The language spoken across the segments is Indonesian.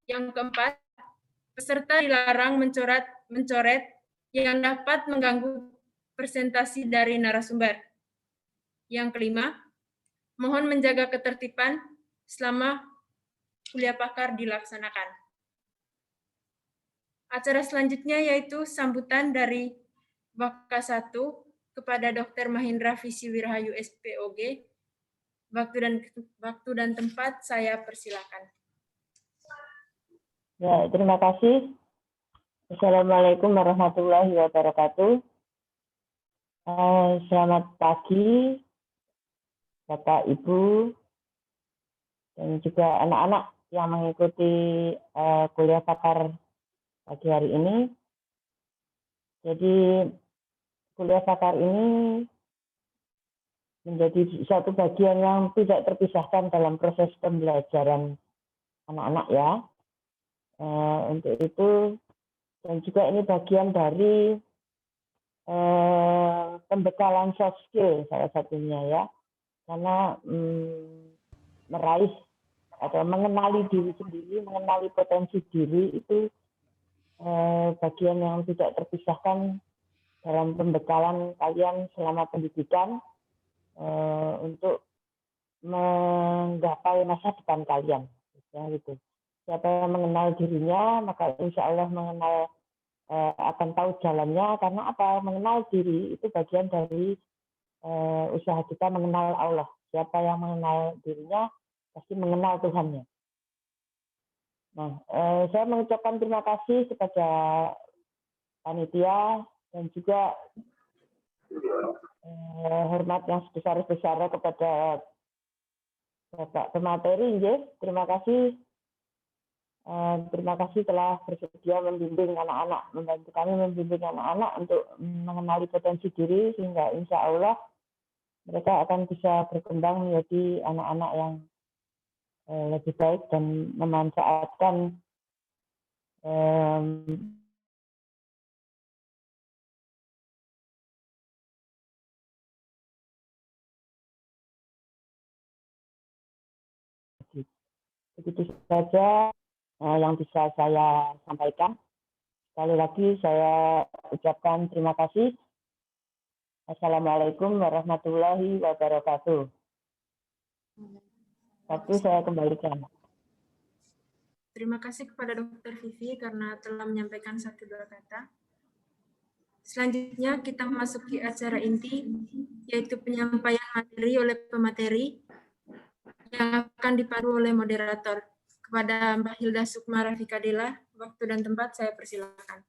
Yang keempat, peserta dilarang mencoret yang dapat mengganggu presentasi dari narasumber. Yang kelima, mohon menjaga ketertiban selama kuliah pakar dilaksanakan. Acara selanjutnya yaitu sambutan dari Waka 1 kepada Dr. Mahendra Visi Wirahayu SPOG. Waktu dan tempat saya persilakan. Ya, terima kasih. Assalamualaikum warahmatullahi wabarakatuh. Selamat pagi, Bapak, Ibu, dan juga anak-anak yang mengikuti kuliah pakar pagi hari ini. Jadi, kuliah pakar ini menjadi satu bagian yang tidak terpisahkan dalam proses pembelajaran anak-anak ya. Untuk itu, dan juga ini bagian dari pembekalan soft skill salah satunya ya, karena meraih atau mengenali diri sendiri, mengenali potensi diri itu bagian yang tidak terpisahkan dalam pembekalan kalian selama pendidikan untuk menggapai masa depan kalian, ya, gitu. Siapa yang mengenal dirinya, maka insya Allah mengenal akan tahu jalannya. Karena apa? Mengenal diri itu bagian dari usaha kita mengenal Allah. Siapa yang mengenal dirinya pasti mengenal Tuhannya. Nah, saya mengucapkan terima kasih kepada panitia dan juga hormat yang sebesar-besarnya kepada Bapak pemateri. Terima kasih. Terima kasih telah bersedia membimbing anak-anak, membantu kami membimbing anak-anak untuk mengenali potensi diri, sehingga insya Allah mereka akan bisa berkembang menjadi anak-anak yang lebih baik dan memanfaatkan begitu saja yang bisa saya sampaikan. Sekali lagi saya ucapkan terima kasih. Assalamualaikum warahmatullahi wabarakatuh. Satu saya kembalikan. Terima kasih kepada Dr. Vivi karena telah menyampaikan 1-2 kata. Selanjutnya kita memasuki acara inti, yaitu penyampaian materi oleh pemateri yang akan dipandu oleh moderator. Kepada Mbak Hilda Sukma Rafika Dela, waktu dan tempat saya persilakan.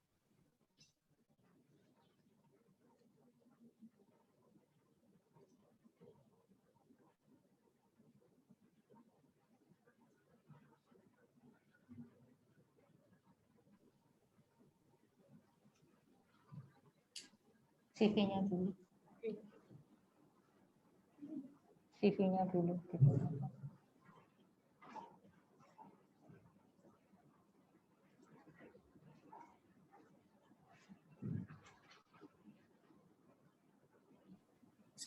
CV-nya dulu. CV-nya dulu.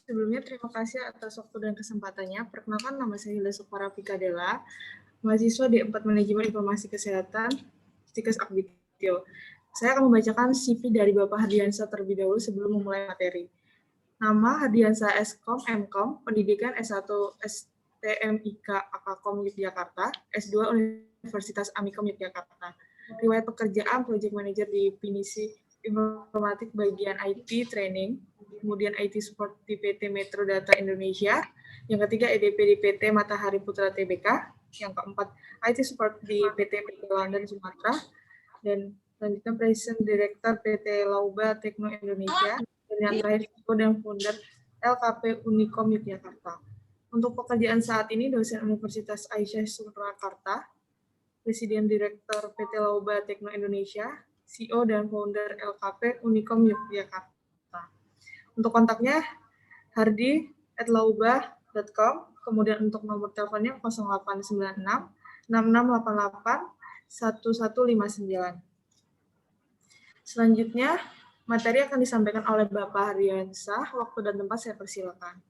Sebelumnya terima kasih atas waktu dan kesempatannya. Perkenalkan, nama saya Hilda Sukma Rafika Dela, mahasiswa di 4 Manajemen Informasi Kesehatan, Stikes Akbitio. Saya akan membacakan CV dari Bapak Hardiansyah terlebih dahulu sebelum memulai materi. Nama Hardiansyah Skom, Mkom, Pendidikan S1 STMIK Akakom Yogyakarta, S2 Universitas Amikom Yogyakarta. Riwayat pekerjaan Project Manager di Pinisi Informatik bagian IT Training, kemudian IT Support di PT Metro Data Indonesia, yang ketiga EDP di PT Matahari Putra Tbk, yang keempat IT Support di PT London Sumatera, dan selanjutnya President Director PT Lauba Tekno Indonesia, dan yang terakhir CEO dan founder LKP Unikom Yogyakarta. Untuk pekerjaan saat ini dosen Universitas Aisyah Surakarta, Presiden Direktur PT Lauba Tekno Indonesia, CEO dan founder LKP Unikom Yogyakarta. Untuk kontaknya hardi@lauba.com, kemudian untuk nomor teleponnya 0896 6688 1159. Selanjutnya, materi akan disampaikan oleh Bapak Hardiansyah. Waktu dan tempat saya persilakan.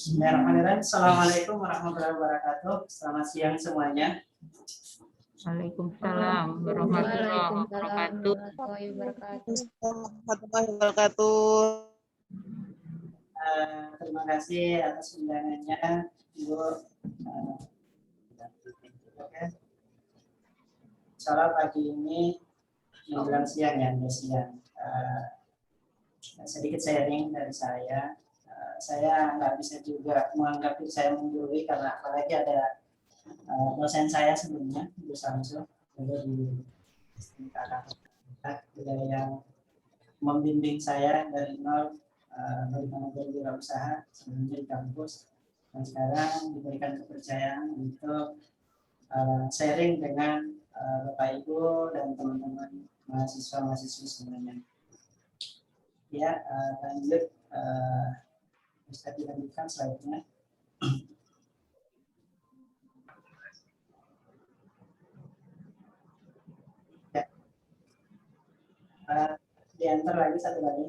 Bismillahirrahmanirrahim. Assalamualaikum warahmatullahi wabarakatuh. Selamat siang semuanya. Waalaikumsalam warahmatullahi wabarakatuh. Warahmatullahi wabarakatuh. Terima kasih atas undangannya, Ibu. Oke. Insyaallah pagi ini menjelang siang ya, siang. Sedikit sharing dari saya. Saya nggak bisa juga menganggap diri saya menggurui karena apalagi ada dosen saya sebelumnya, Ibu Samsul, di kakak yang membimbing saya dari nol bagaimana berwirausaha sebelumnya di kampus, dan sekarang diberikan kepercayaan untuk sharing dengan Bapak Ibu dan teman-teman mahasiswa-mahasiswi semuanya. Ya, lanjut. Bisa dilanjutkan slide-nya. Ya. Diantar lagi satu lagi.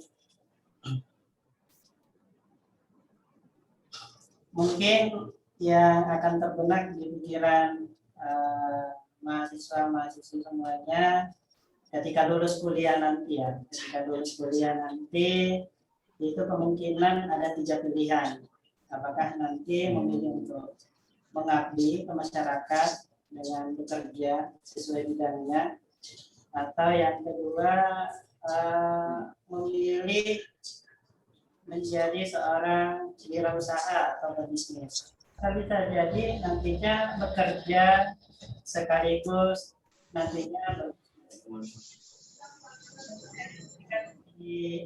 Mungkin yang akan terbenak di pikiran mahasiswa-mahasiswi semuanya ketika lulus kuliah nanti ya, itu kemungkinan ada 3 pilihan. Apakah nanti memilih untuk mengabdi ke masyarakat dengan bekerja sesuai bidangnya, atau yang kedua memilih menjadi seorang wirausaha atau berbisnis. Bisa jadi nantinya bekerja sekaligus nantinya berbisnis. Di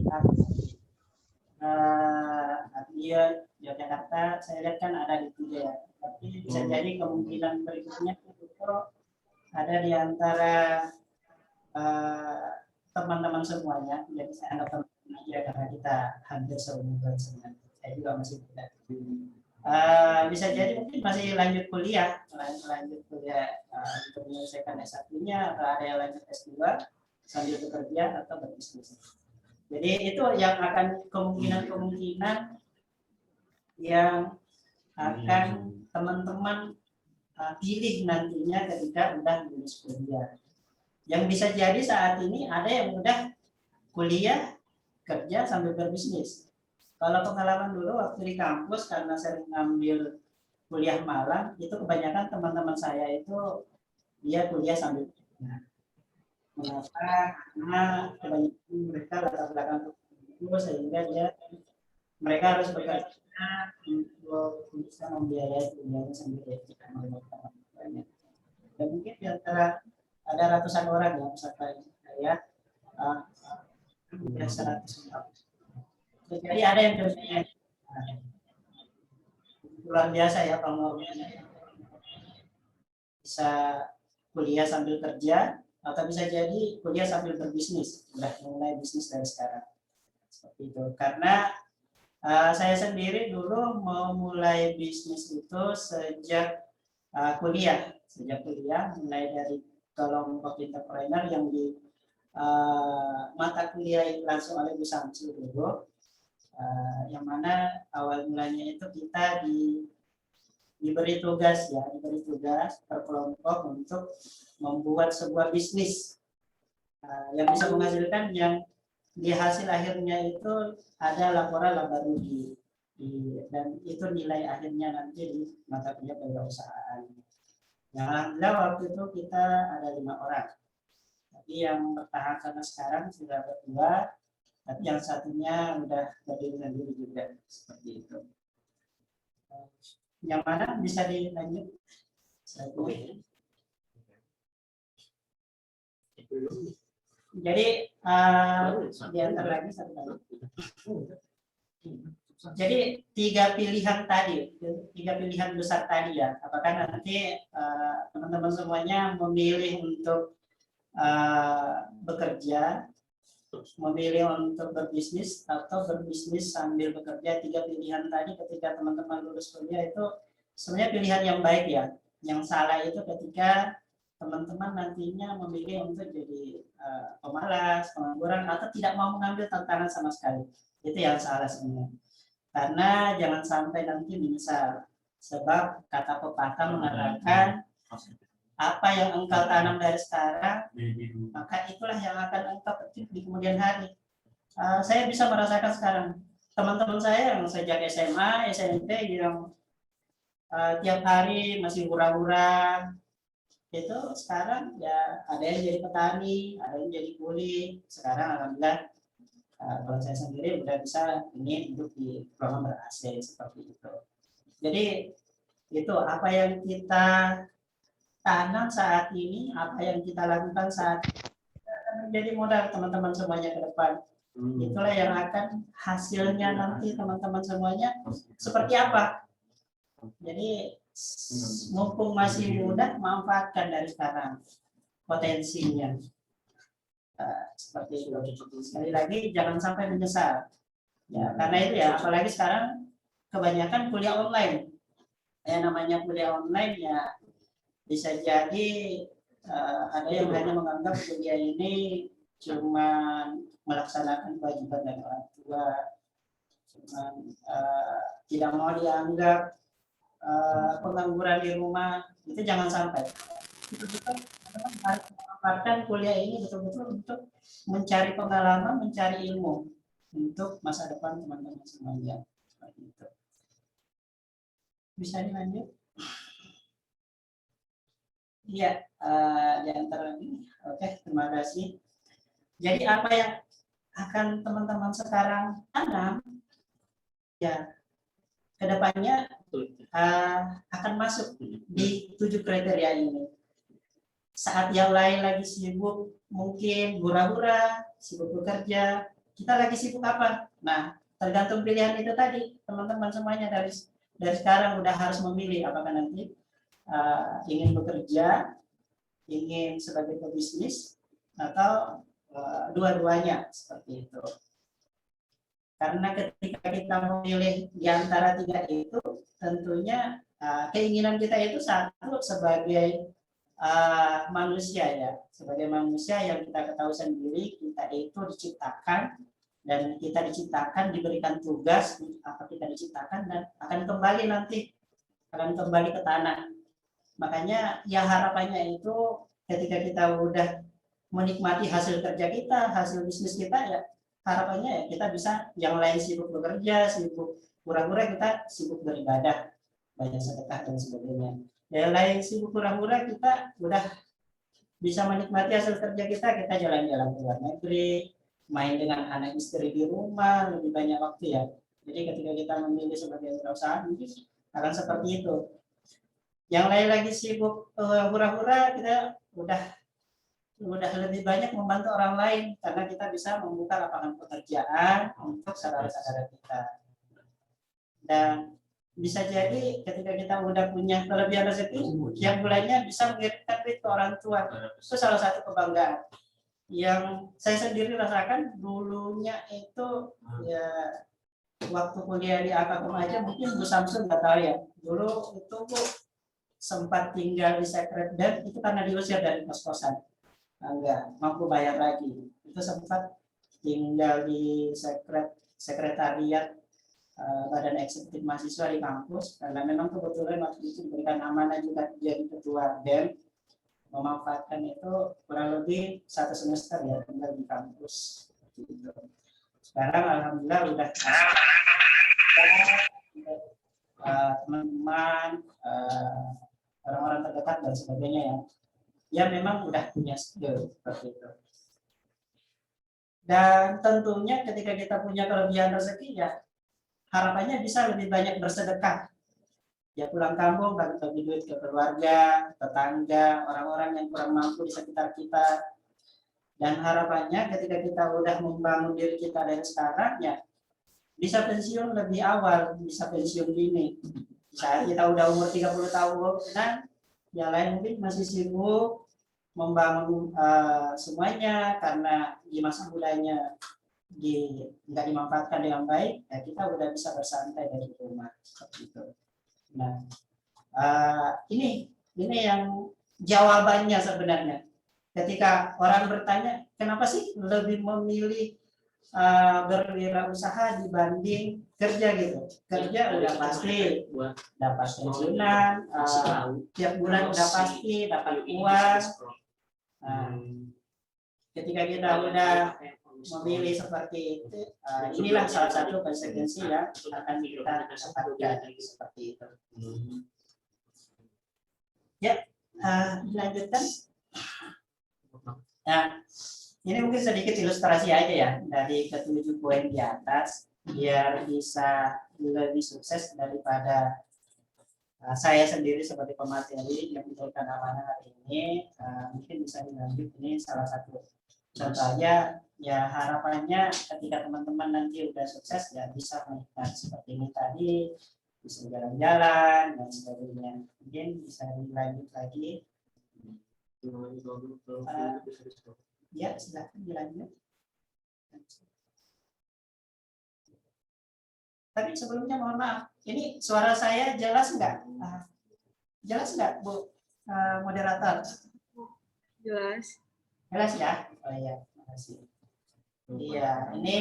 Yogyakarta saya lihat kan ada di 3 ya, tapi bisa jadi kemungkinan berikutnya itu ada di antara teman-teman semuanya. Jadi saya anggap teman aja karena kita hampir seumuran sebenarnya. Saya juga masih muda. Bisa jadi mungkin masih lanjut kuliah untuk menyelesaikan S1-nya, atau ada yang lanjut S2 sambil bekerja atau berbisnis. Jadi itu yang akan kemungkinan yang akan teman-teman pilih nantinya ketika udah lulus kuliah. Yang bisa jadi saat ini ada yang udah kuliah, kerja sambil berbisnis. Kalau pengalaman dulu waktu di kampus karena sering ngambil kuliah malam, itu kebanyakan teman-teman saya itu dia kuliah sambil bekerja. Mengapa? Karena kebanyakan mereka latar belakang itu sehingga mereka harus bekerja untuk bisa membiayai kuliahnya sendiri. Dan mungkin di antara ada ratusan orang yang peserta saya, 100. Jadi ada yang dosennya luar biasa ya, pengorbanannya bisa kuliah sambil kerja, atau bisa jadi kuliah sambil berbisnis, udah mulai bisnis dari sekarang. Seperti itu. Karena saya sendiri dulu mau mulai bisnis itu sejak kuliah, mulai dari kelompok entrepreneur yang di mata kuliah langsung oleh Bu Samsul dulu, yang mana awal mulanya itu kita diberi tugas per kelompok untuk membuat sebuah bisnis yang bisa menghasilkan, yang di hasil akhirnya itu ada laporan laba rugi, dan itu nilai akhirnya nanti di mata kuliah kewirausahaan. Yang alhamdulillah waktu itu kita ada 5 orang, tapi yang bertahan sampai sekarang sudah berdua, tapi yang satunya udah berdiri sendiri juga, seperti itu. Yang mana bisa dilanjut? Jadi diantar lagi satu lagi. Jadi 3 pilihan tadi, 3 pilihan besar tadi ya. Apakah nanti teman-teman semuanya memilih untuk bekerja, memilih untuk berbisnis, atau berbisnis sambil bekerja? 3 pilihan tadi ketika teman-teman lulus kuliah itu sebenarnya pilihan yang baik ya. Yang salah itu ketika teman-teman nantinya memilih untuk jadi pemalas, pengangguran, atau tidak mau mengambil tantangan sama sekali. Itu yang salah sebenarnya. Karena jangan sampai nanti menyesal. Sebab kata pepatah mengatakan, apa yang engkau tanam dari sekarang, maka itulah yang akan engkau petik di kemudian hari. Saya bisa merasakan sekarang, teman-teman saya yang sejak SMA, SMP, yang tiap hari masih hura-hura, itu sekarang ya ada yang jadi petani, ada yang jadi kuli. Sekarang alhamdulillah kalau saya sendiri udah bisa ini hidup di ruangan ber-AC seperti itu. Jadi itu apa yang kita tanam saat ini, apa yang kita lakukan saat ini akan menjadi modal teman-teman semuanya ke depan. Itulah yang akan hasilnya nanti teman-teman semuanya seperti apa. Jadi mumpung masih muda, manfaatkan dari sekarang potensinya. Seperti itu. Sekali lagi jangan sampai menyesal. Ya, karena itu ya, apalagi sekarang kebanyakan kuliah online. Namanya kuliah online ya bisa jadi ada yang hanya menganggap kuliah ini cuma melaksanakan kewajiban dari orang tua, cuma tidak mau dianggap pengangguran di rumah. Itu jangan sampai. Itu juga harus memanfaatkan kuliah ini betul-betul untuk mencari pengalaman, mencari ilmu untuk masa depan teman-teman semuanya. Seperti itu. Bisa dilanjut? Iya, di antara ini. Oke, terima kasih. Jadi apa yang akan teman-teman sekarang tanam, ya kedepannya akan masuk di 7 kriteria ini. Saat yang lain lagi sibuk, mungkin hura-hura, sibuk bekerja, kita lagi sibuk apa? Nah, tergantung pilihan itu tadi, teman-teman semuanya dari sekarang udah harus memilih apakah nanti ingin bekerja, ingin sebagai pebisnis, atau dua-duanya seperti itu. Karena ketika kita memilih di antara 3 itu, tentunya keinginan kita itu satu sebagai manusia ya, sebagai manusia yang kita ketahui sendiri, kita itu diciptakan dan kita diciptakan diberikan tugas apa kita diciptakan dan akan kembali nanti ke tanah. Makanya ya harapannya itu ketika kita udah menikmati hasil kerja kita, hasil bisnis kita, ya harapannya ya kita bisa, yang lain sibuk bekerja, sibuk pura-pura, kita sibuk beribadah, banyak sedekah dan sebagainya. Yang lain sibuk pura-pura, kita udah bisa menikmati hasil kerja kita jalan-jalan ke luar negeri, main dengan anak istri di rumah, lebih banyak waktu ya. Jadi ketika kita memilih sebagai wirausaha mungkin akan seperti itu. Yang lain lagi sibuk hura-hura, kita udah lebih banyak membantu orang lain karena kita bisa membuka lapangan pekerjaan untuk saudara-saudara kita. Dan bisa jadi ketika kita udah punya kelebihan rezeki, yang bulannya bisa mengirimkan duit ke orang tua. Itu salah satu kebanggaan yang saya sendiri rasakan dulunya itu ya, waktu kuliah di Akakom aja, mungkin Bu Samsul nggak tahu ya. Dulu itu Bu sempat tinggal di Secret dan itu karena diusir dari kos-kosan, nggak mampu bayar lagi. Itu sempat tinggal di sekretariat Badan Eksekutif Mahasiswa di kampus, karena memang kebetulan waktu itu diberikan amanah juga jadi ketua BEM, memanfaatkan itu kurang lebih 1 semester ya tinggal di kampus. Sekarang alhamdulillah udah teman-teman, orang-orang terdekat dan sebagainya ya memang udah punya skill seperti itu. Dan tentunya ketika kita punya kelebihan rezeki ya harapannya bisa lebih banyak bersedekah. Ya pulang kampung bagi duit ke keluarga, tetangga, orang-orang yang kurang mampu di sekitar kita. Dan harapannya ketika kita udah membangun diri kita dari sekarang ya bisa pensiun lebih awal, bisa pensiun dini. Saat kita udah umur 30 tahun, nah yang lain mungkin masih sibuk membangun semuanya karena di masa mudanya nggak dimanfaatkan dengan baik, ya kita udah bisa bersantai dari rumah seperti itu. Nah, ini yang jawabannya sebenarnya. Ketika orang bertanya, kenapa sih lebih memilih berwirausaha dibanding kerja gitu. Kerja udah pasti dapat pensiunan, tiap bulan udah pasti dapat uang. Nah, ketika kita udah memilih seperti itu, inilah salah satu konsekuensi yang akan kita dapatkan seperti itu. Ya, dilanjutkan. Nah, ini mungkin sedikit ilustrasi aja ya dari ke-7 poin di atas biar bisa lebih sukses daripada saya sendiri sebagai pemateri yang memberikan amanah hari ini. Mungkin bisa dilanjut, ini salah satu contohnya. Ya harapannya ketika teman-teman nanti udah sukses ya bisa menikmati seperti ini tadi, bisa jalan-jalan dan sebagainya. Mungkin bisa dilanjut lagi. Ya silahkan dilanjut. Tapi sebelumnya mohon maaf, ini suara saya jelas nggak? Jelas nggak, Bu moderator? Jelas. Jelas ya? Oh iya, makasih. Iya, ini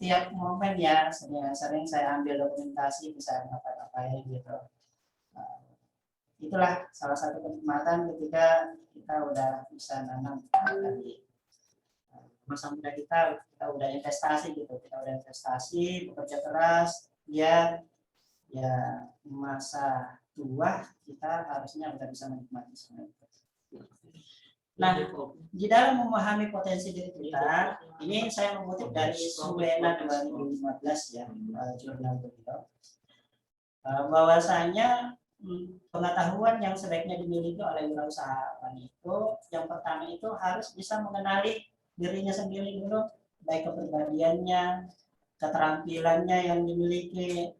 tiap momen ya sering saya ambil dokumentasi bisa ngapain gitu. Itulah salah satu kenikmatan ketika kita udah bisa nanam tadi. Masa muda kita udah investasi gitu, kita udah investasi, bekerja keras, biar ya masa tua kita harusnya udah bisa menikmati semua itu. Nah, di dalam memahami potensi diri kita, ini saya mengutip dari Suwena 2015 ya, jurnal beliau, bahwasanya pengetahuan yang sebaiknya dimiliki oleh wirausahawan itu, yang pertama itu harus bisa mengenali dirinya sendiri dulu, baik kepribadiannya, keterampilannya yang dimiliki,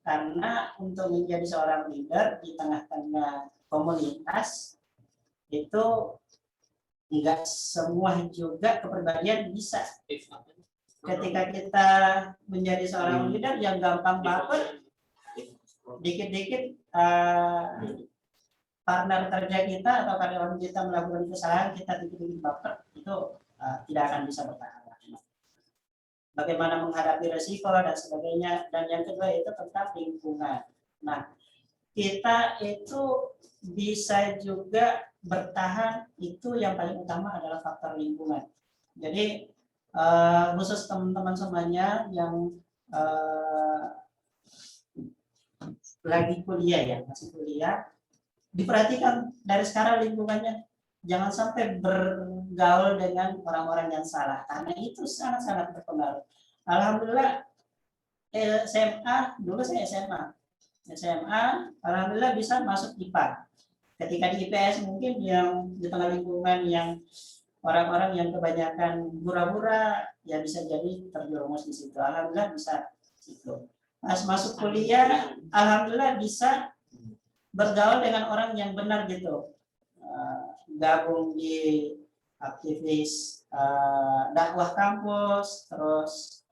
karena untuk menjadi seorang leader di tengah-tengah komunitas itu enggak semua juga kepribadian bisa. Ketika kita menjadi seorang leader yang gampang baper, dikit-dikit partner kerja kita atau karyawan kita melakukan kesalahan, kita dikit-dikit baper, itu tidak akan bisa bertahan. Bagaimana menghadapi resiko dan sebagainya. Dan yang kedua itu tentang lingkungan. Nah, kita itu bisa juga bertahan, itu yang paling utama adalah faktor lingkungan. Jadi khusus teman-teman semuanya yang lagi kuliah ya, masih kuliah, diperhatikan dari sekarang lingkungannya. Jangan sampai bergaul dengan orang-orang yang salah, karena itu sangat-sangat berpengaruh. Alhamdulillah SMA, dulu saya SMA, alhamdulillah bisa masuk IPA. Ketika di IPS mungkin yang di tengah lingkungan yang orang-orang yang kebanyakan pura-pura, ya bisa jadi terjerumus di situ. Alhamdulillah bisa itu. Pas masuk kuliah, alhamdulillah bisa bergaul dengan orang yang benar gitu. Gabung di aktivis dakwah kampus, terus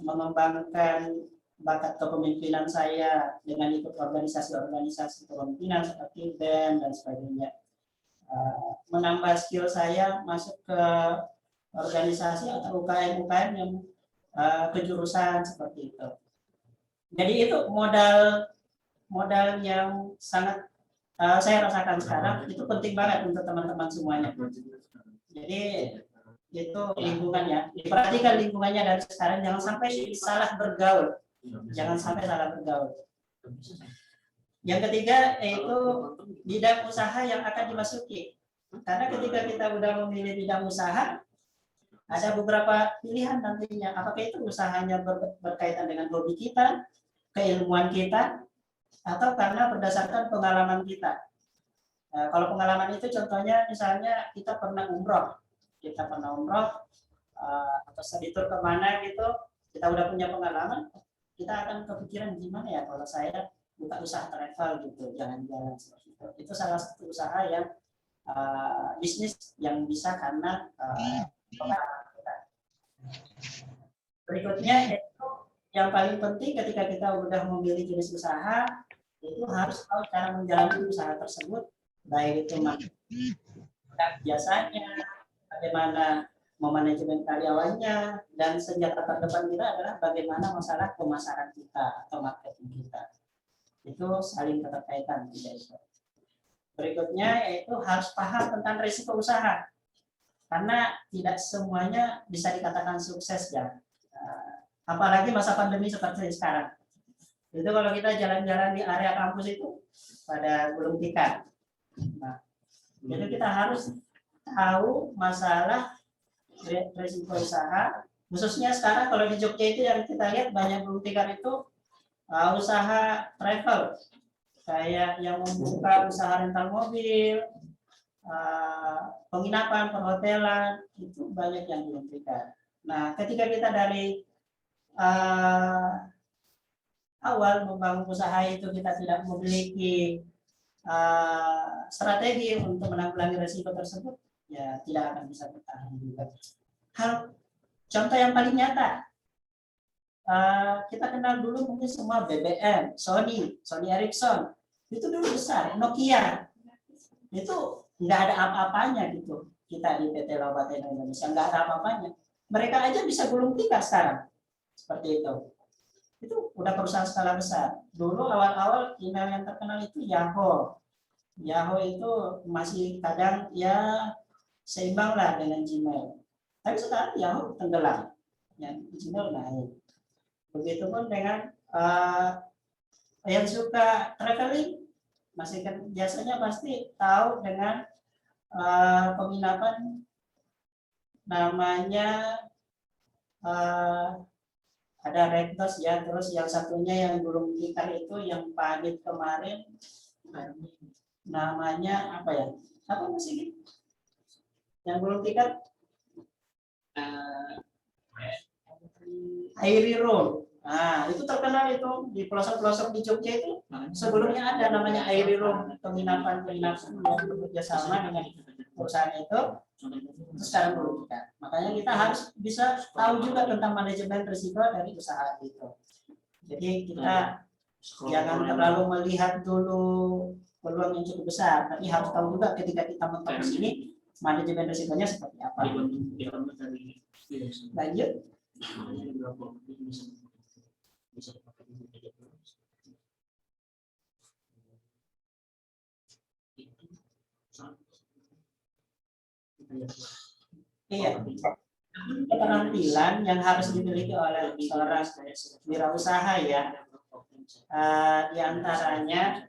mengembangkan bakat kepemimpinan saya dengan ikut organisasi-organisasi kepemimpinan seperti BEM dan sebagainya. Menambah skill saya masuk ke organisasi atau UKM-UKM yang kejurusan seperti itu. Jadi itu modal yang sangat saya rasakan sekarang, itu penting banget untuk teman-teman semuanya. Jadi itu lingkungannya, diperhatikan lingkungannya dari sekarang, jangan sampai salah bergaul. Jangan sampai salah bergaul. Yang ketiga yaitu bidang usaha yang akan dimasuki. Karena ketika kita udah memilih bidang usaha, ada beberapa pilihan nantinya. Apakah itu usahanya berkaitan dengan hobi kita, keilmuan kita, atau karena berdasarkan pengalaman kita. Kalau pengalaman itu contohnya misalnya kita pernah umroh, atau studi tour kemana gitu, kita udah punya pengalaman, kita akan kepikiran gimana ya kalau saya buka usaha travel gitu, jalan-jalan seperti itu. Itu salah satu usaha yang bisnis yang bisa karena pengalaman kita. Berikutnya itu yang paling penting ketika kita udah memilih jenis usaha, itu harus tahu cara menjalani usaha tersebut, baik itu biasanya, bagaimana memanajemen karyawannya, dan senjata terdepan kita adalah bagaimana masalah pemasaran kita atau marketing kita. Itu saling keterkaitan, tidak itu. Berikutnya yaitu harus paham tentang risiko usaha, karena tidak semuanya bisa dikatakan sukses ya. Apalagi masa pandemi seperti sekarang. Itu kalau kita jalan-jalan di area kampus itu pada gulung tikar. Nah, jadi kita harus tahu masalah risiko usaha, khususnya sekarang kalau di Jogja itu yang kita lihat banyak gulung tikar itu usaha travel, kayak yang membuka usaha rental mobil, penginapan, perhotelan, itu banyak yang gulung tikar. Nah, ketika kita dari awal membangun usaha itu kita tidak memiliki strategi untuk menanggulangi risiko tersebut, ya tidak akan bisa bertahan juga. Contoh yang paling nyata, kita kenal dulu mungkin semua BBM, Sony Ericsson, itu dulu besar, Nokia, itu nggak ada apa-apanya gitu. Kita di PT Laubaten Indonesia nggak ada apa-apanya. Mereka aja bisa gulung tikar sekarang, seperti itu. Itu udah perusahaan skala besar. Dulu awal-awal email yang terkenal itu Yahoo. Yahoo itu masih kadang ya seimbang lah dengan Gmail. Tapi sekarang Yahoo tenggelam, yang Gmail naik. Begitupun dengan yang suka traveling, masih kan biasanya pasti tahu dengan penginapan namanya ada Rectos ya, terus yang satunya yang gulung tikar itu yang pahit kemarin namanya apa ya? Apa masih gitu? Yang gulung tikar Airy Roll. Nah, itu terkenal itu di pelosok-pelosok di Jogja itu. Sebelumnya ada namanya Airy Roll, penginapan yang bekerja sama dengan perusahaan itu. Itu sekarang belum kita. Makanya kita harus bisa tahu juga tentang manajemen risiko dari usaha itu. Jadi kita jangan terlalu melihat dulu peluang yang cukup besar, tapi harus tahu juga ketika kita mentok di sini manajemen risikonya seperti apa. Lanjut. Iya. Keterampilan yang harus dimiliki oleh seorang wirausaha ya. Di antaranya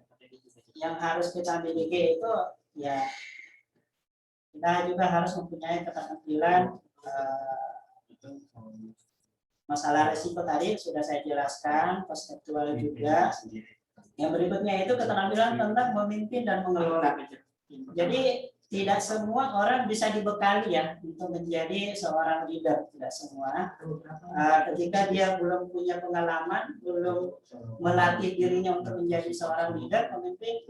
yang harus kita miliki itu ya kita juga harus mempunyai keterampilan masalah risiko tadi sudah saya jelaskan, konseptual juga. Yang berikutnya itu keterampilan tentang memimpin dan mengelola. Jadi tidak semua orang bisa dibekali ya untuk menjadi seorang leader, tidak semua. Ketika dia belum punya pengalaman, belum melatih dirinya untuk menjadi seorang leader, pemimpin,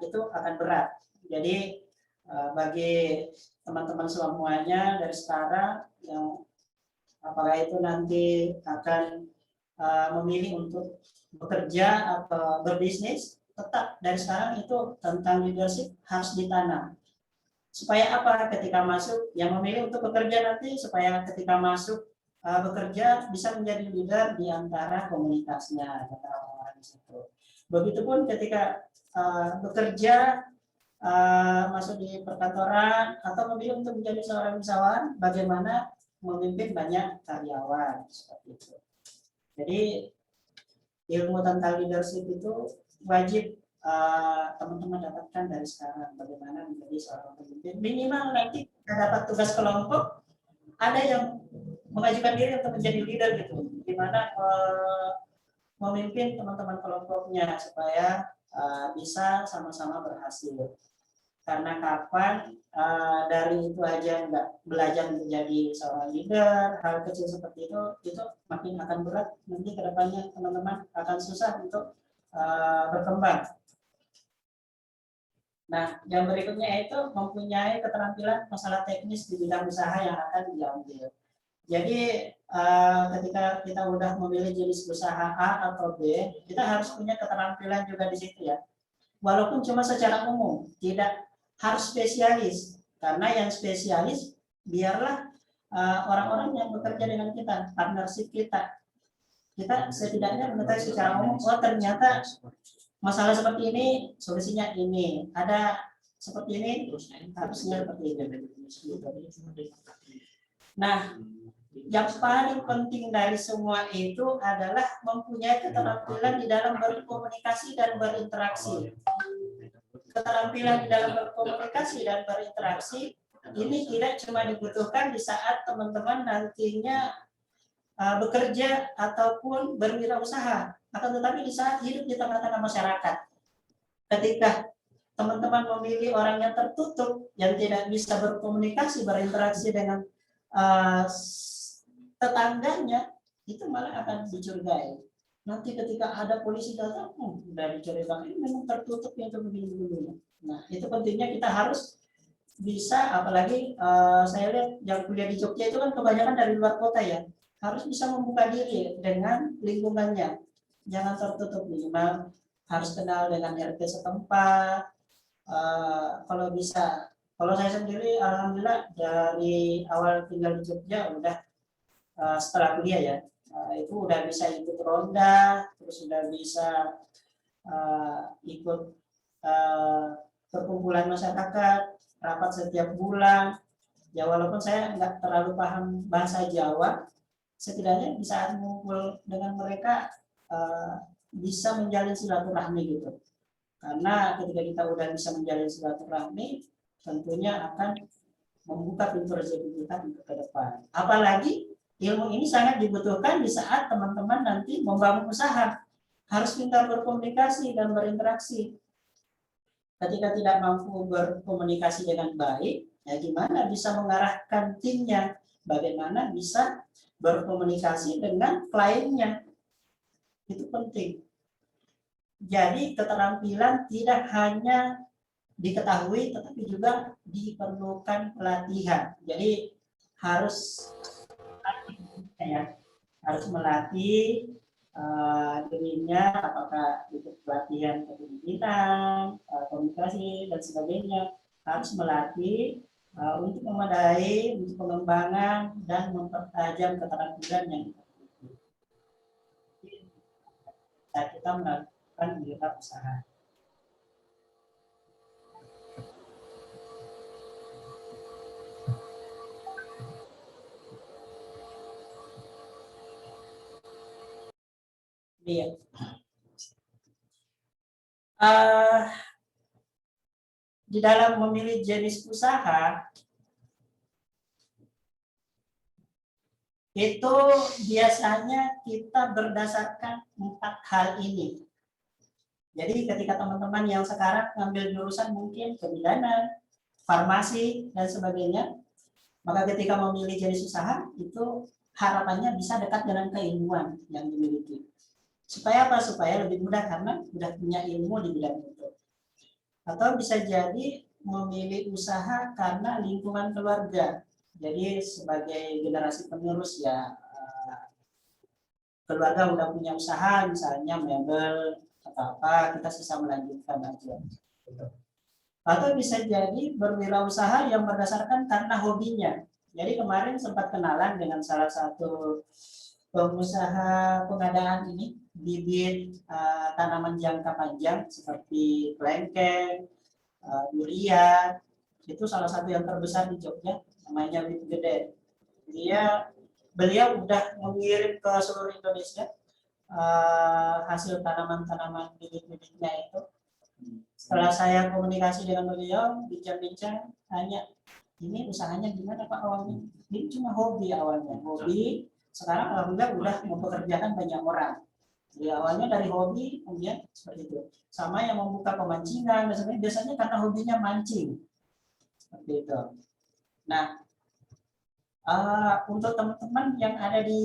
itu akan berat. Jadi bagi teman-teman semuanya dari sekarang yang apakah itu nanti akan memilih untuk bekerja atau berbisnis, tetap dari sekarang itu tentang leadership harus ditanam. Supaya apa? Ketika masuk, yang memilih untuk bekerja nanti supaya ketika masuk bekerja bisa menjadi leader di antara komunitasnya, antara orang-orang di situ. Begitupun ketika bekerja masuk di perkantoran atau memilih untuk menjadi seorang usahawan, bagaimana memimpin banyak karyawan seperti itu. Jadi ilmu tentang leadership itu wajib teman-teman dapatkan dari sekarang, bagaimana menjadi seorang pemimpin. Minimal nanti dapat tugas kelompok, ada yang mengajukan diri untuk menjadi leader gitu, gimana memimpin teman-teman kelompoknya supaya bisa sama-sama berhasil. Karena kapan dari itu aja nggak belajar menjadi seorang leader, hal kecil seperti itu makin akan berat, nanti kedepannya teman-teman akan susah untuk berkembang. Nah, yang berikutnya itu mempunyai keterampilan masalah teknis di bidang usaha yang akan diambil. Jadi ketika kita udah memilih jenis usaha A atau B, kita harus punya keterampilan juga di situ ya. Walaupun cuma secara umum, tidak harus spesialis, karena yang spesialis biarlah orang-orang yang bekerja dengan kita, partnership kita. Kita setidaknya mengetahui secara umum, oh ternyata masalah seperti ini, solusinya ini. Ada seperti ini, harusnya seperti ini. Nah, yang paling penting dari semua itu adalah mempunyai keterampilan di dalam berkomunikasi dan berinteraksi. Keterampilan di dalam berkomunikasi dan berinteraksi ini tidak cuma dibutuhkan di saat teman-teman nantinya bekerja ataupun berwirausaha, akan tetapi di saat hidup di tengah-tengah masyarakat. Ketika teman-teman memilih orang yang tertutup, yang tidak bisa berkomunikasi, berinteraksi dengan tetangganya, itu malah akan dicurigai. Nanti ketika ada polisi datang, udah dicurigai, ini memang tertutup yang begini-begini. Nah, itu pentingnya kita harus bisa, apalagi saya lihat yang kuliah di Jogja itu kan kebanyakan dari luar kota ya, harus bisa membuka diri dengan lingkungannya. Jangan tertutup, minimal harus kenal dengan RT setempat. Kalau bisa, kalau saya sendiri alhamdulillah dari awal tinggal di Jogja udah setelah kuliah ya, itu udah bisa ikut ronda, terus udah bisa ikut perkumpulan masyarakat, rapat setiap bulan. Ya walaupun saya nggak terlalu paham bahasa Jawa, setidaknya di saat mengumpul dengan mereka bisa menjalin silaturahmi gitu. Karena ketika kita udah bisa menjalin silaturahmi, tentunya akan membuka pintu rezeki kita untuk ke depan. Apalagi ilmu ini sangat dibutuhkan di saat teman-teman nanti membangun usaha. Harus pintar berkomunikasi dan berinteraksi. Ketika tidak mampu berkomunikasi dengan baik, ya gimana bisa mengarahkan timnya? Bagaimana bisa berkomunikasi dengan kliennya? Itu penting. Jadi keterampilan tidak hanya diketahui, tetapi juga diperlukan pelatihan. Jadi harus melatih dirinya, apakah itu pelatihan kepemimpinan, komunikasi dan sebagainya. Harus melatih untuk memadai, untuk pengembangan dan mempertajam keterampilan yang saat kita melakukan wirausaha. Iya. Di dalam memilih jenis usaha itu biasanya kita berdasarkan 4 hal ini. Jadi ketika teman-teman yang sekarang ngambil jurusan mungkin kebidanan, farmasi dan sebagainya, maka ketika memilih jenis usaha itu harapannya bisa dekat dengan keilmuan yang dimiliki. Supaya apa? Supaya lebih mudah karena sudah punya ilmu di bidang itu. Atau bisa jadi memilih usaha karena lingkungan keluarga. Jadi sebagai generasi penerus ya, keluarga udah punya usaha misalnya mebel atau apa, kita sisa melanjutkan aja. Atau bisa jadi berwirausaha yang berdasarkan karena hobinya. Jadi kemarin sempat kenalan dengan salah satu pengusaha pengadaan ini, bibit tanaman jangka panjang seperti kelengkeng, durian, itu salah satu yang terbesar di Jogja, namanya Bibit Gede. Beliau udah mengirim ke seluruh Indonesia hasil tanaman-tanaman bibit-bibitnya itu. Setelah saya komunikasi dengan beliau, bincang-bincang, tanya, ini usahanya gimana Pak awalnya? Ini cuma hobi awalnya, hobi. Sekarang alhamdulillah udah mempekerjakan banyak orang. Jadi awalnya dari hobi, kemudian seperti itu. Sama yang membuka pemancingan, biasanya karena hobinya mancing. Seperti itu. Nah, untuk teman-teman yang ada di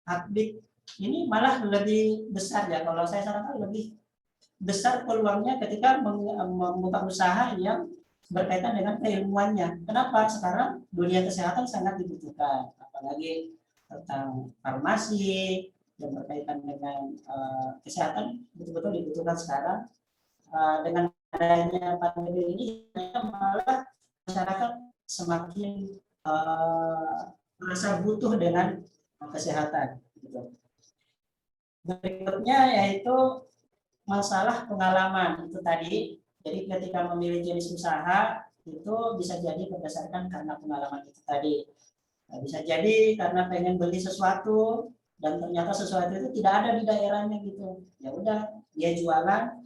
Akbik ini malah lebih besar ya. Kalau saya sarankan lebih besar peluangnya ketika membuka usaha yang berkaitan dengan keilmuannya. Kenapa? Sekarang dunia kesehatan sangat dibutuhkan, apalagi tentang farmasi yang berkaitan dengan kesehatan betul-betul dibutuhkan sekarang. Dengan adanya pandemi ini malah masyarakat semakin merasa butuh dengan kesehatan. Gitu. Berikutnya yaitu masalah pengalaman itu tadi. Jadi ketika memilih jenis usaha itu bisa jadi berdasarkan karena pengalaman itu tadi. Nah, bisa jadi karena pengen beli sesuatu dan ternyata sesuatu itu tidak ada di daerahnya gitu. Ya udah dia jualan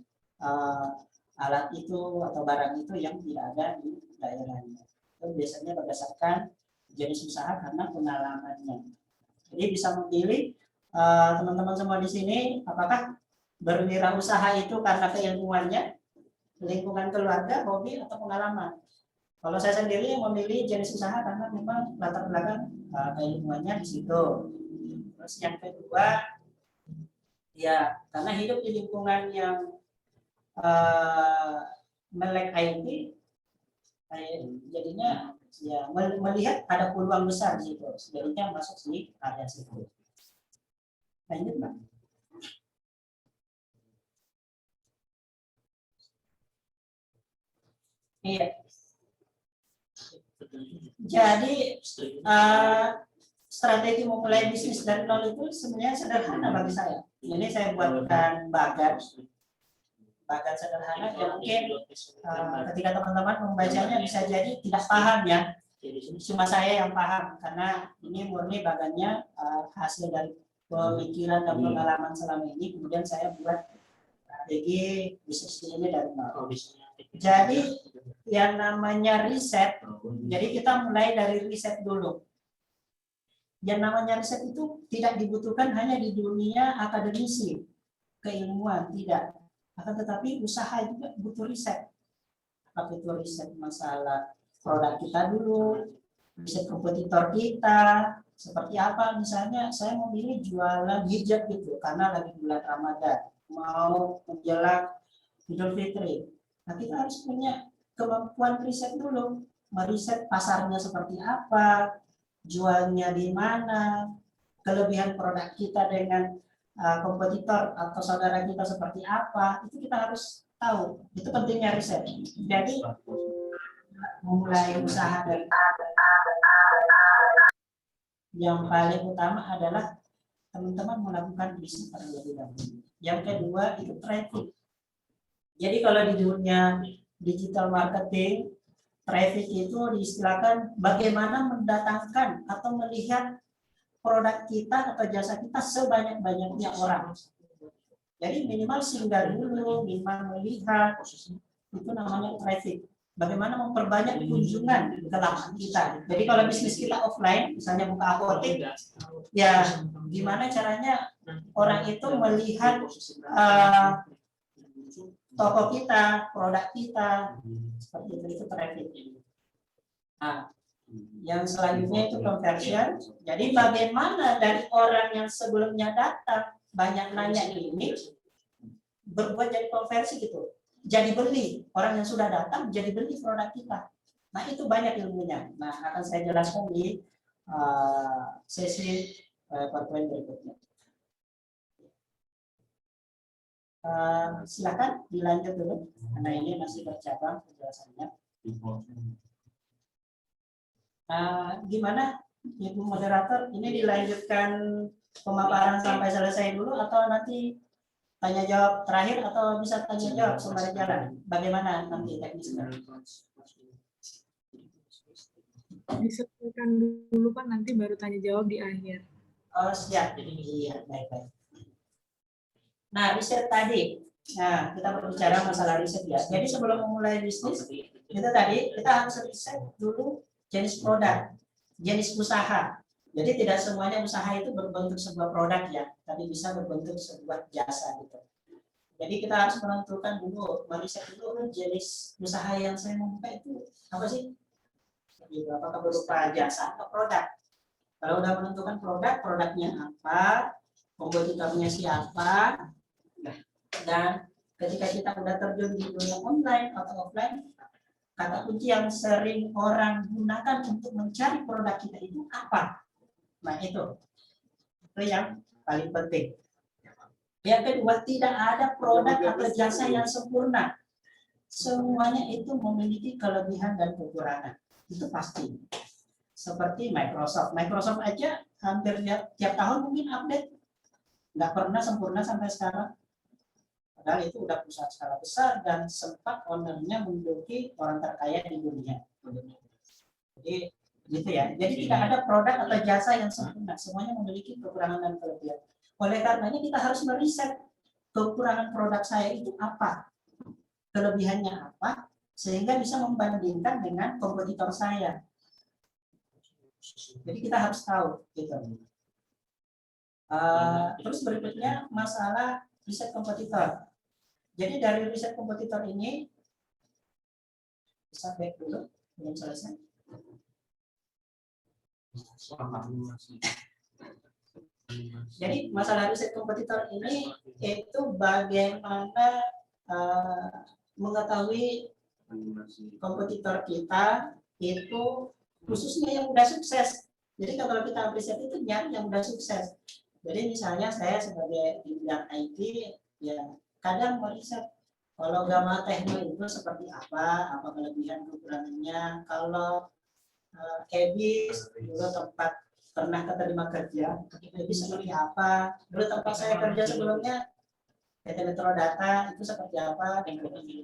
alat itu atau barang itu yang tidak ada di daerahnya. Itu biasanya berdasarkan jenis usaha karena pengalamannya. Jadi bisa memilih teman-teman semua di sini apakah berwirausaha itu karena keilmuannya, lingkungan keluarga, hobi atau pengalaman. Kalau saya sendiri memilih jenis usaha karena memang latar belakang keilmuannya di situ. Terus yang kedua, ya karena hidup di lingkungan yang melek IT, jadinya ya melihat ada peluang besar di situ. Sebaiknya masuk di area situ. Lanjut, Pak. Iya. Jadi strategi memulai bisnis dari nol itu sebenarnya sederhana bagi saya. Ini saya buatkan bagan sederhana yang mungkin ketika teman-teman membacanya bisa jadi tidak paham ya. Cuma saya yang paham karena ini murni bagannya hasil dari pemikiran dan pengalaman selama ini. Kemudian saya buat strategi bisnis ini dari nol. Jadi yang namanya riset, jadi kita mulai dari riset dulu. Yang namanya riset itu tidak dibutuhkan hanya di dunia akademisi, keilmuan, tidak. Akan tetapi usaha juga butuh riset. Apa itu riset masalah produk kita dulu, riset kompetitor kita, seperti apa misalnya saya memilih jualan hijab gitu, karena lagi bulan Ramadan, mau menjelang Idul Fitri. Nah kita harus punya kemampuan riset dulu, meriset pasarnya seperti apa, jualnya di mana, kelebihan produk kita dengan kompetitor atau saudara kita seperti apa, itu kita harus tahu. Itu pentingnya riset. Jadi memulai usaha dari yang paling utama adalah teman-teman melakukan riset terlebih dahulu. Yang kedua itu traffic. Jadi kalau di dunia digital marketing, traffic itu diistilahkan bagaimana mendatangkan atau melihat produk kita atau jasa kita sebanyak-banyaknya orang. Jadi minimal singgah dulu, minimal melihat, itu namanya traffic. Bagaimana memperbanyak kunjungan ke lapak kita. Jadi kalau bisnis kita offline, misalnya buka apotek, ya gimana caranya orang itu melihat toko kita, produk kita, seperti itu traffic. Nah, yang selanjutnya itu conversion. Jadi bagaimana dari orang yang sebelumnya datang banyak nanya ini berbuat jadi konversi gitu. Jadi beli, orang yang sudah datang jadi beli produk kita. Nah itu banyak ilmunya. Nah akan saya jelaskan di sesi PowerPoint berikutnya. Silakan dilanjut dulu karena ini masih bercabang penjelasannya. Gimana Ibu moderator, ini dilanjutkan pemaparan sampai selesai dulu atau nanti tanya jawab terakhir atau bisa tanya jawab sembari jalan? Bagaimana nanti teknisnya? Diselesaikan dulu kan, nanti baru tanya jawab di akhir. Oh siap, jadi iya baik-baik. Nah riset tadi, nah kita berbicara masalah riset ya. Jadi sebelum memulai bisnis, itu tadi kita harus riset dulu jenis produk, jenis usaha. Jadi tidak semuanya usaha itu berbentuk sebuah produk ya, tapi bisa berbentuk sebuah jasa gitu. Jadi kita harus menentukan dulu, meriset dulu jenis usaha yang saya mau buka itu apa sih? Apakah berupa jasa atau produk? Kalau udah menentukan produk, produknya apa, kompetitornya siapa, dan ketika kita udah terjun di dunia online atau offline, kata kunci yang sering orang gunakan untuk mencari produk kita itu apa? Nah itu yang paling penting. Yang kedua, tidak ada produk atau jasa yang sempurna. Semuanya itu memiliki kelebihan dan kekurangan. itu pasti. Seperti Microsoft aja hampir tiap tahun mungkin update, nggak pernah sempurna sampai sekarang. Padahal itu udah perusahaan skala besar dan sempat ownernya menduduki orang terkaya di dunia. Jadi gitu ya. Jadi tidak ada produk atau jasa yang sempurna, semuanya memiliki kekurangan dan kelebihan. Oleh karenanya kita harus meriset kekurangan produk saya itu apa, kelebihannya apa, sehingga bisa membandingkan dengan kompetitor saya. Jadi kita harus tahu gitu. Terus berikutnya masalah riset kompetitor. Jadi dari riset kompetitor ini bisa back dulu, belum selesai. Jadi masalah riset kompetitor ini itu bagaimana mengetahui kompetitor kita itu khususnya yang udah sukses. Jadi kalau kita riset itu nyari yang udah sukses. Jadi misalnya saya sebagai di bidang IT ya kadang meriset kalau Gamma Techno itu seperti apa kelebihan kekurangannya. Kalau Kebis dulu tempat pernah keterima kerja, Kebis seperti apa. Dulu tempat saya kerja sebelumnya PT Metro Data itu seperti apa.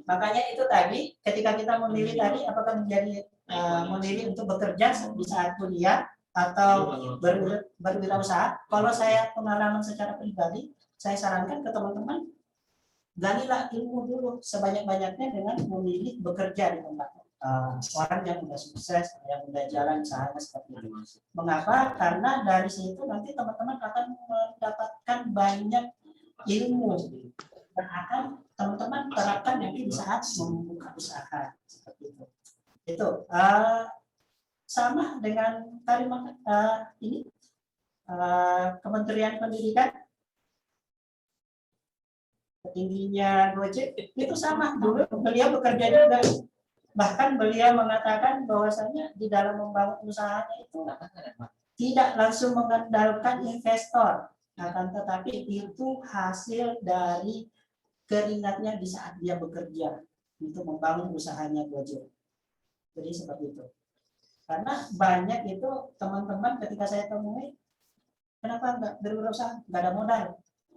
Makanya itu tadi ketika kita memilih tadi apakah menjadi memilih untuk bekerja di saat kuliah atau berwirausaha. Kalau saya pengalaman secara pribadi, saya sarankan ke teman-teman galilah ilmu dulu sebanyak-banyaknya dengan memilih bekerja di tempat orang yang sudah sukses, yang sudah jalan usahanya seperti itu. Mengapa? Karena dari situ nanti teman-teman akan mendapatkan banyak ilmu dan akan teman-teman terapkan nanti di saat membuka usaha seperti itu. Itu sama dengan kalimat ini Kementerian Pendidikan tingginya Gojek itu sama dulu beliau bekerja juga, bahkan beliau mengatakan bahwasanya di dalam membangun usahanya itu tidak langsung mengandalkan investor, akan tetapi itu hasil dari keringatnya di saat dia bekerja untuk membangun usahanya Gojek. Jadi seperti itu. Karena banyak itu teman-teman ketika saya temui, kenapa nggak berwirausaha, nggak ada modal,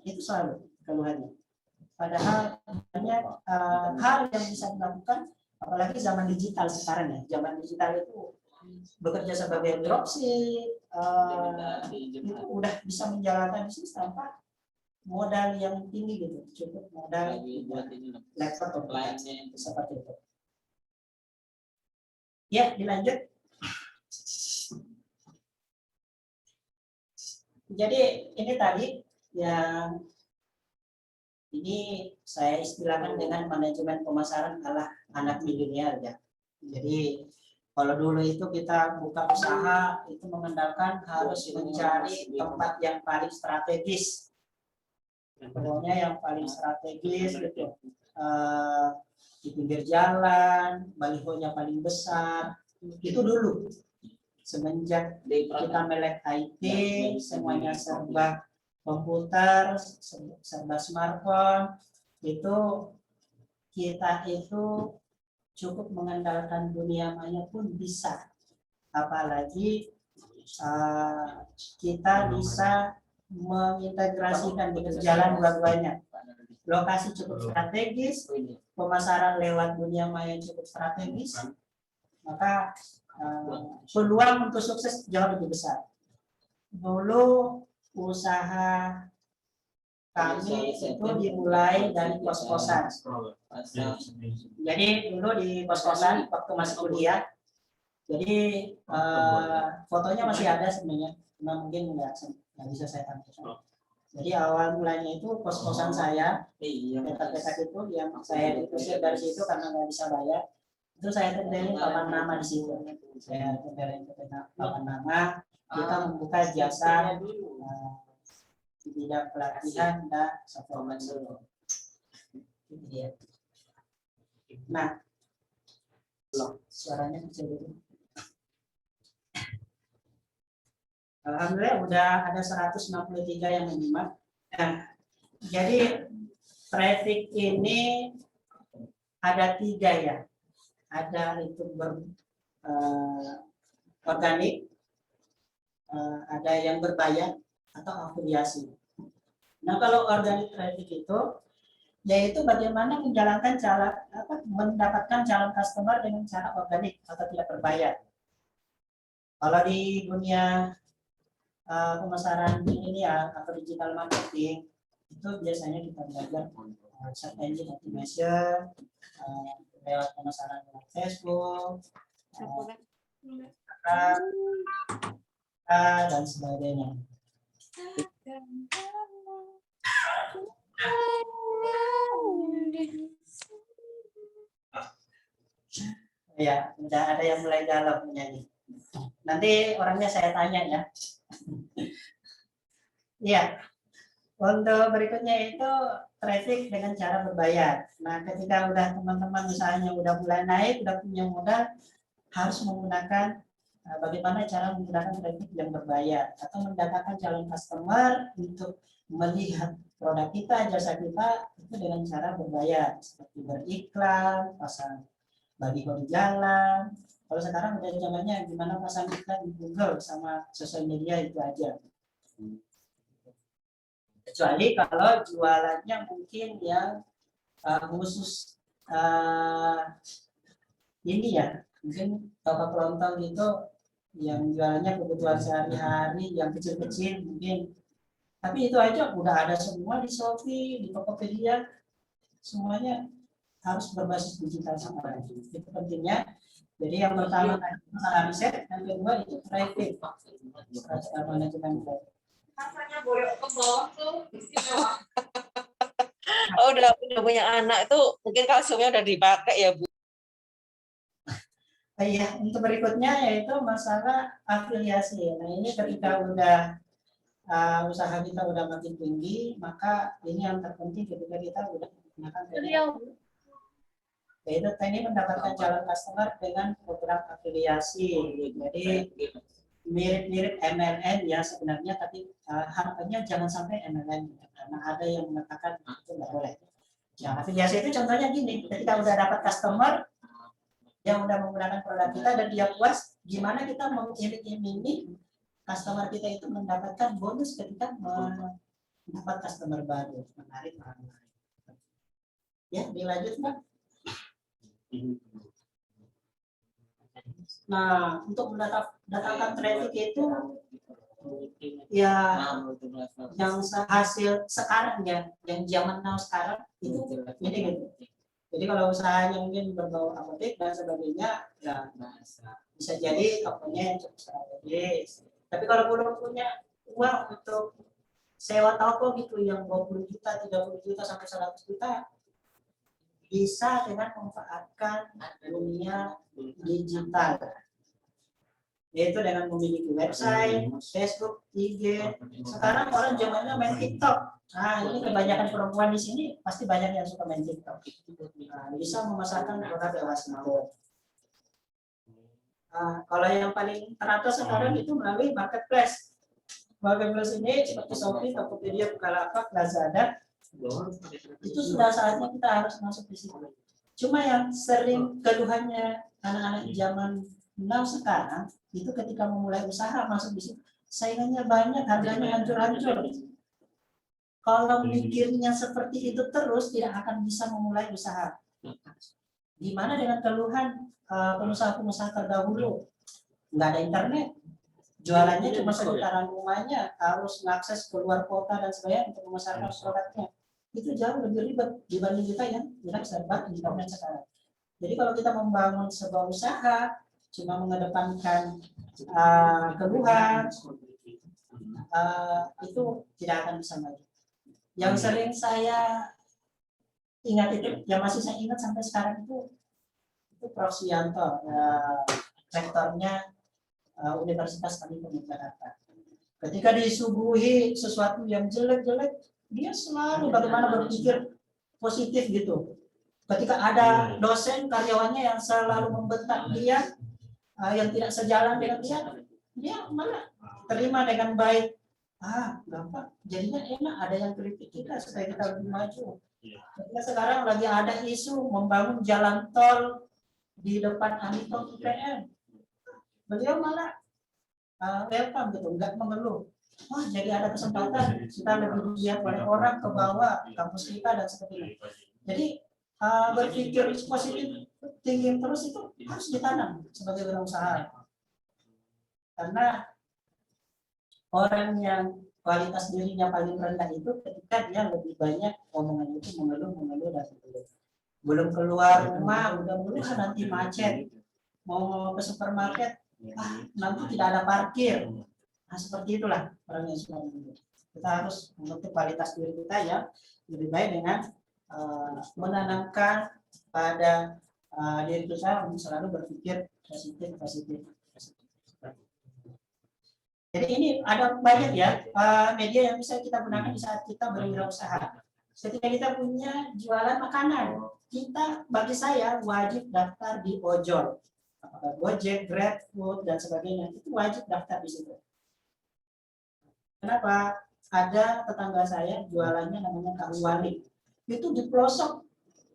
itu selalu keluhannya. Padahal banyak hal yang bisa dilakukan, apalagi zaman digital sekarang ya. Zaman digital itu bekerja sebagai dropship, itu udah bisa menjalankan bisnis tanpa modal yang tinggi gitu, cukup modal laptop seperti itu. Ya, dilanjut. Jadi ini tadi yang ini saya istilahkan dengan manajemen pemasaran ala anak milenial ya. Jadi kalau dulu itu kita buka usaha itu mengandalkan harus mencari tempat yang paling strategis. Pokoknya yang paling strategis gitu. Di pinggir jalan, balihonya paling besar. Itu dulu. Semenjak kita melek IT, semuanya serba komputer, serba smartphone, itu kita itu cukup mengandalkan dunia maya pun bisa. Apalagi kita bisa mengintegrasikan di jalan dua-duanya. Lokasi cukup strategis, pemasaran lewat dunia maya cukup strategis, maka peluang untuk sukses jauh lebih besar. Dulu usaha kami itu dimulai dari kos-kosan. Jadi dulu di kos-kosan waktu masih kuliah. Jadi fotonya masih ada sebenarnya, cuma mungkin nggak bisa saya tampilkan. Jadi awal mulanya itu kos-kosan saya, petak-petak itu yang saya diusir dari situ karena nggak bisa bayar. Itu saya tempelin papan nama di situ. Saya tempelin papan nama. Kita membuka jasa di bidang pelatihan dan software solo. Nah, suaranya kecil dulu. Alhamdulillah udah ada 163 yang menyimak. Nah, jadi traffic ini ada 3 ya. Ada itu organik, ada yang berbayar atau afiliasi. Nah, kalau organic traffic itu yaitu bagaimana menjalankan mendapatkan calon customer dengan cara organik atau tidak berbayar. Kalau di dunia pemasaran ini ya atau digital marketing itu biasanya kita belajar search engine optimization, lewat pemasaran lewat Facebook, dan sebagainya. Ya, udah ada yang mulai galau menyanyi. Nanti orangnya saya tanya ya. Iya. Untuk berikutnya itu traffic dengan cara berbayar. Nah, ketika udah teman-teman misalnya udah mulai naik, udah punya modal, harus menggunakan bagaimana cara menggunakan traffic yang berbayar atau mendatangkan calon customer untuk melihat produk kita, jasa kita itu dengan cara berbayar seperti beriklan, pasang baliho di jalan. Kalau sekarang udah zamannya gimana pasang iklan di Google sama sosial media itu aja. Kecuali kalau jualannya mungkin yang khusus ini ya, mungkin toko kelontong itu yang jualannya kebutuhan sehari-hari yang kecil-kecil mungkin. Tapi itu aja udah ada semua di Shopee, di Tokopedia, semuanya harus berbasis digital sekarang. Itu pentingnya. Jadi yang pertama masalah riset, yang kedua itu traffic. Manajemen traffic. Rasanya boleh ke bawah tuh istimewa. Oh, udah punya anak itu mungkin kalsiumnya udah dipakai ya, Bu. Iya, untuk berikutnya yaitu masalah afiliasi. Nah, ini ketika udah usaha kita udah makin tinggi, maka ini yang terpenting ketika kita udah menggunakan yaitu ini mendapatkan calon customer dengan program afiliasi. Jadi mirip-mirip MLM ya sebenarnya, tapi harapannya jangan sampai MLM karena ada yang mengatakan itu nggak boleh. Ya, afiliasi itu contohnya gini, ketika udah dapat customer yang udah menggunakan produk kita dan dia puas, gimana kita mengiming-imingi customer kita itu mendapatkan bonus ketika mendapat customer baru, menarik orang lain. Ya, dilanjut Mbak. Nah, untuk mendatangkan traffic itu ya yang hasil sekarang ya, yang zaman now sekarang itu ini gitu. Jadi kalau usahanya mungkin berbau apotek dan sebagainya, ya bisa jadi tokonya yang cukup strategis. Tapi kalau belum punya uang untuk sewa toko gitu yang 20 juta, 30 juta sampai 100 juta, bisa dengan memanfaatkan dunia digital, yaitu dengan memiliki website, Facebook, IG. Sekarang orang zamannya main TikTok. Nah, ini kebanyakan perempuan di sini pasti banyak yang suka main TikTok. Nah, bisa memasarkan produk lewat smartphone. Kalau yang paling teratas sekarang itu melalui marketplace. Marketplace ini seperti Shopee, Tokopedia, Bukalapak, Lazada, itu sudah saatnya kita harus masuk di situ. Cuma yang sering keluhannya anak-anak zaman now sekarang itu ketika memulai usaha masuk di situ, saingannya banyak, harganya hancur-hancur. Kalau mikirnya seperti itu terus tidak akan bisa memulai usaha. Gimana dengan keluhan pengusaha-pengusaha terdahulu? Nggak ada internet, jualannya cuma sekitaran rumahnya, harus mengakses keluar kota dan sebagainya untuk memasarkan produknya. Itu jauh lebih ribet dibanding kita yang serba internet sekarang. Jadi kalau kita membangun sebuah usaha cuma mengedepankan keluhan, itu tidak akan bisa maju. Yang sering saya ingat itu, yang masih saya ingat sampai sekarang itu Prof. Suyanto, rektornya Universitas Katolik Jakarta. Ketika disuguhi sesuatu yang jelek-jelek, dia selalu bagaimana berpikir positif gitu. Ketika ada dosen karyawannya yang selalu membentak dia, yang tidak sejalan dengan dia malah terima dengan baik. Gampang, jadinya enak ada yang kritik kita supaya kita lebih maju. Ketika sekarang lagi ada isu membangun jalan tol di depan Amikom IPN, beliau malah welcome gitu, nggak mengeluh. Wah, jadi ada kesempatan kita lebih dilihat oleh orang ke bawah kampus kita dan sebagainya. Jadi berpikir positif tinggi terus itu harus ditanam sebagai wirausaha. Karena orang yang kualitas dirinya paling rendah itu ketika dia lebih banyak omongan itu mengeluh dan sebagainya. Belum keluar rumah udah mengeluh nanti macet. Mau ke supermarket nanti tidak ada parkir. Nah, seperti itulah orang yang sudah mengeluh. Kita harus membentuk kualitas diri kita ya lebih baik dengan menanamkan pada diri kita untuk selalu berpikir positif. Jadi ini ada banyak ya media yang bisa kita gunakan di saat kita berwirausaha. Ketika kita punya jualan makanan, bagi saya wajib daftar di ojol. Apakah Gojek, GrabFood dan sebagainya itu wajib daftar di situ. Kenapa? Ada tetangga saya jualannya namanya Kak Wali. Itu di pelosok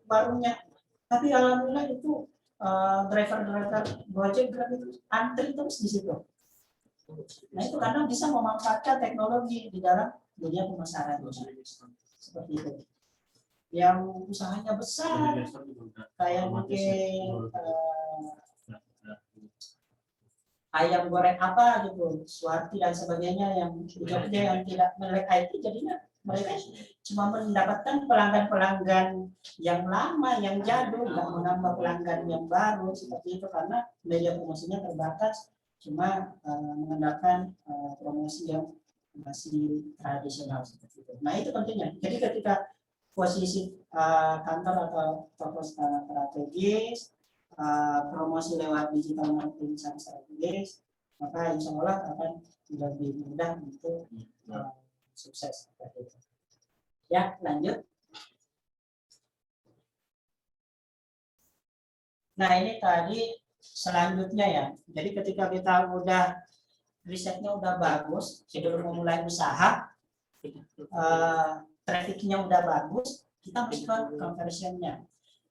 warungnya. Tapi alhamdulillah itu driver Gojek, Grab itu antri terus di situ. Nah itu karena bisa memanfaatkan teknologi di dalam dunia pemasaran. Seperti itu. Yang usahanya besar, kayak mungkin ayam goreng apa gitu, Suwarti dan sebagainya yang di Jogja yang tidak melek IT, jadinya mereka cuma mendapatkan pelanggan-pelanggan yang lama, yang jadul, nggak menambah pelanggan yang baru seperti itu karena media promosinya terbatas, cuma mengandalkan promosi yang masih tradisional seperti itu. Nah itu pentingnya. Jadi ketika posisi kantor atau toko strategis, promosi lewat digital marketing strategis, maka insya Allah akan lebih mudah untuk sukses. Ya, lanjut. Nah ini tadi selanjutnya ya. Jadi ketika kita udah risetnya udah bagus, sebelum memulai usaha, trafficnya udah bagus, kita harus ke conversionnya,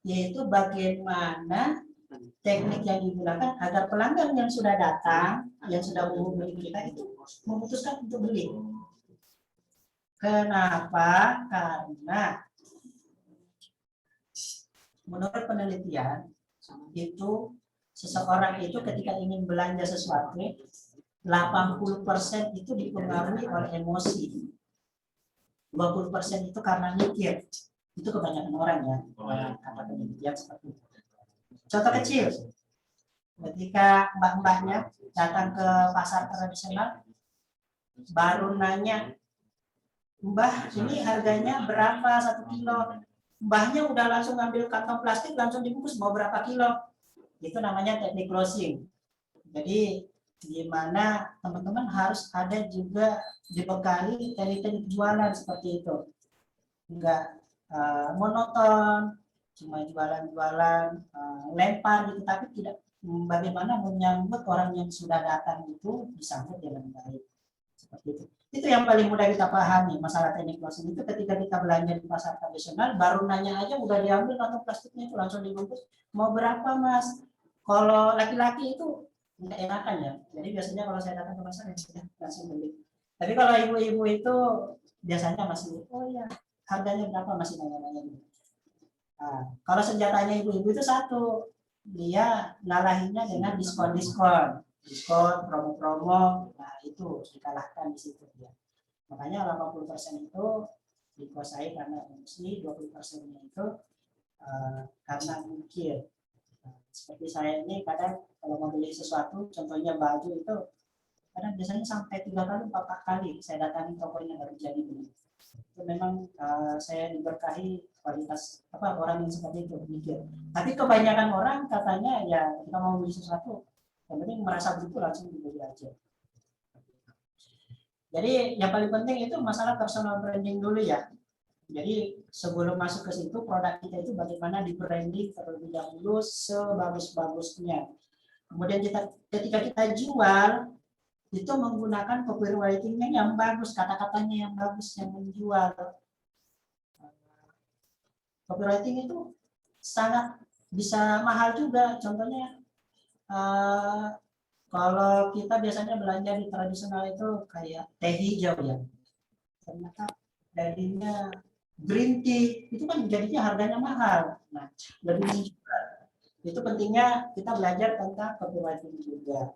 yaitu bagaimana teknik yang digunakan agar pelanggan yang sudah datang, yang sudah menghubungi kita itu memutuskan untuk beli. Kenapa? Karena menurut penelitian itu seseorang itu ketika ingin belanja sesuatu 80% itu dipengaruhi oleh emosi. 20% itu karena mikir. Itu kebanyakan orang ya. Kata penelitian seperti itu. Contoh kecil, ketika mbak-mbaknya datang ke pasar tradisional, baru nanya, Mbah, ini harganya berapa 1 kilo? Mbahnya udah langsung ngambil kantong plastik, langsung dibungkus, mau berapa kilo? Itu namanya teknik closing. Jadi, di mana teman-teman harus ada juga dibekali teknik-teknik jualan seperti itu. Enggak monoton, cuma jualan-jualan lempar gitu, tapi tidak bagaimana menyambut orang yang sudah datang itu disambut dengan baik seperti itu. Itu yang paling mudah kita pahami masalah teknik closing itu ketika kita belanja di pasar tradisional, baru nanya aja udah diambil kantong plastiknya itu langsung dibungkus, mau berapa mas? Kalau laki-laki itu nggak enakan ya, jadi biasanya kalau saya datang ke pasar ya sudah langsung beli. Tapi kalau ibu-ibu itu biasanya masih oh ya harganya berapa masih nanya-nanya. Nah, kalau senjatanya ibu-ibu itu satu, dia ngalahinnya dengan diskon, promo-promo, nah itu dikalahkan di situ dia. Makanya 80% itu dikuasai karena emosi, 20%-nya itu karena mikir. Nah, seperti saya ini kadang kalau mau beli sesuatu, contohnya baju itu, kadang biasanya sampai 3 kali, 4 kali saya datangi tokonya baru jadi beli. Itu memang saya diberkahi kualitas orang yang seperti itu mikir. Tapi kebanyakan orang katanya ya kita mau beli sesuatu yang penting merasa butuh langsung dibeli aja. Jadi yang paling penting itu masalah personal branding dulu ya. Jadi sebelum masuk ke situ produk kita itu bagaimana di branding terlebih dahulu sebagus-bagusnya. Kemudian ketika kita jual itu menggunakan copywriting-nya yang bagus, kata-katanya yang bagus yang menjual. Copywriting itu sangat bisa mahal juga. Contohnya Kalau kita biasanya belanja di tradisional itu kayak teh hijau ya, ternyata dagingnya green tea itu kan jadinya harganya mahal. Nah, lebih juga. Itu pentingnya kita belajar tentang copywriting juga.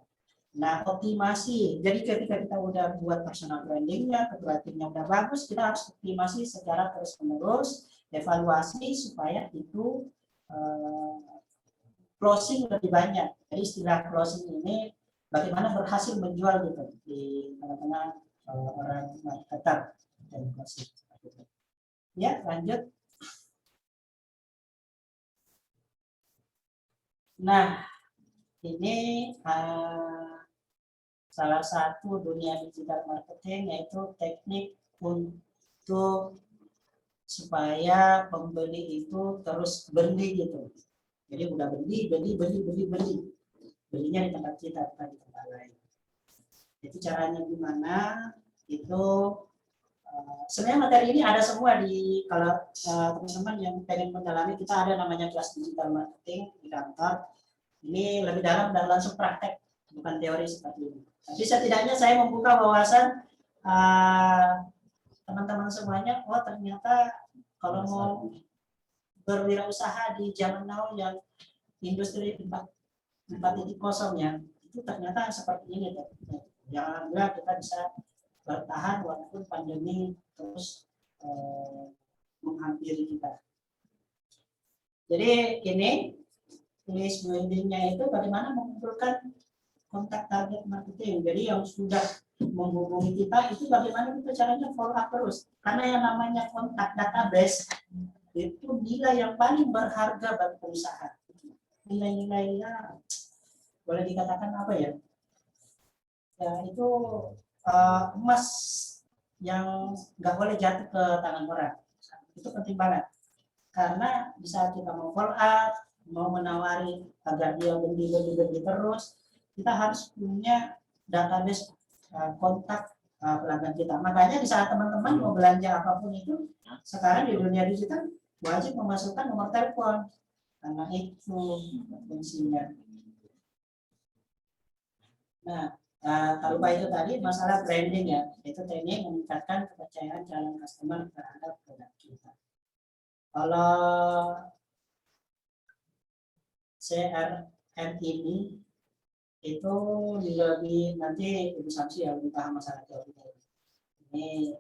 Nah, optimasi. Jadi ketika kita udah buat personal brandingnya, copywritingnya udah bagus, kita harus optimasi secara terus-menerus, evaluasi supaya itu closing lebih banyak. Jadi istilah closing ini bagaimana berhasil menjual gitu di tengah-tengah orang marketer dan closing. Ya, lanjut. Nah, ini salah satu dunia digital marketing yaitu teknik untuk supaya pembeli itu terus beli gitu. Jadi udah beli. Belinya di tempat kita, bukan di tempat lain. Itu caranya gimana? Itu sebenarnya materi ini ada semua di kalau teman-teman yang pengen mendalami, kita ada namanya kelas digital marketing di kantor. Ini lebih dalam dan langsung praktek, bukan teori seperti ini. Tapi setidaknya saya membuka wawasan teman-teman semuanya. Oh ternyata kalau mau berwirausaha di zaman now yang industri 4.0 ya, itu ternyata seperti ini. Yang alhamdulillah kita bisa bertahan walaupun pandemi terus menghampiri kita. Jadi ini list buildingnya itu bagaimana mengumpulkan kontak target marketing. Jadi yang sudah menghubungi kita itu bagaimana kita caranya follow up terus. Karena yang namanya kontak database itu nilai yang paling berharga bagi perusahaan. Nilai-nilainya boleh dikatakan apa ya? Ya itu emas yang nggak boleh jatuh ke tangan orang. Itu penting banget. Karena bisa kita mau follow up, mau menawari agar dia beli terus, kita harus punya database kontak pelanggan kita. Makanya di saat teman-teman mau belanja apapun itu, sekarang di dunia digital wajib memasukkan nomor telepon. Karena itu fungsinya. Nah, tak lupa itu tadi masalah branding ya, itu teknik meningkatkan kepercayaan calon customer terhadap produk kita. Kalau CRM ini itu lebih nanti Ibu Samsi yang lebih paham masalah teori. Ini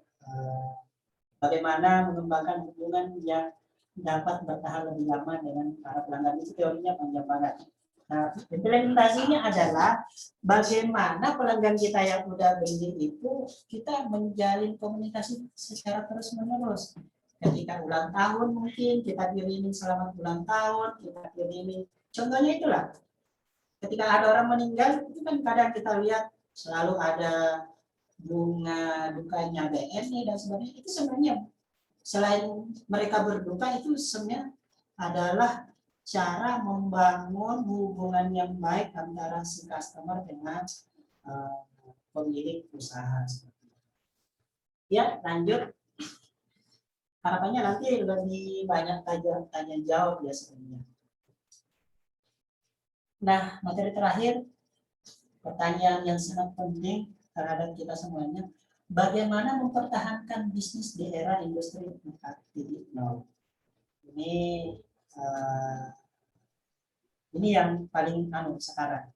bagaimana mengembangkan hubungan yang dapat bertahan lebih lama dengan para pelanggan, itu teorinya panjang banget. Nah, implementasinya adalah bagaimana pelanggan kita yang udah beli itu kita menjalin komunikasi secara terus-menerus. Ketika ulang tahun mungkin kita kirimin selamat ulang tahun, kita kirimin. Contohnya itulah, ketika ada orang meninggal, itu kan kadang kita lihat selalu ada bunga dukanya BNI dan sebagainya. Itu sebenarnya selain mereka berduka, itu sebenarnya adalah cara membangun hubungan yang baik antara si customer dengan pemilik usaha. Ya, lanjut. Harapannya nanti lebih banyak tanya jawab ya sebenarnya. Nah, materi terakhir, pertanyaan yang sangat penting terhadap kita semuanya, bagaimana mempertahankan bisnis di era industri 4.0? Ini yang paling sekarang.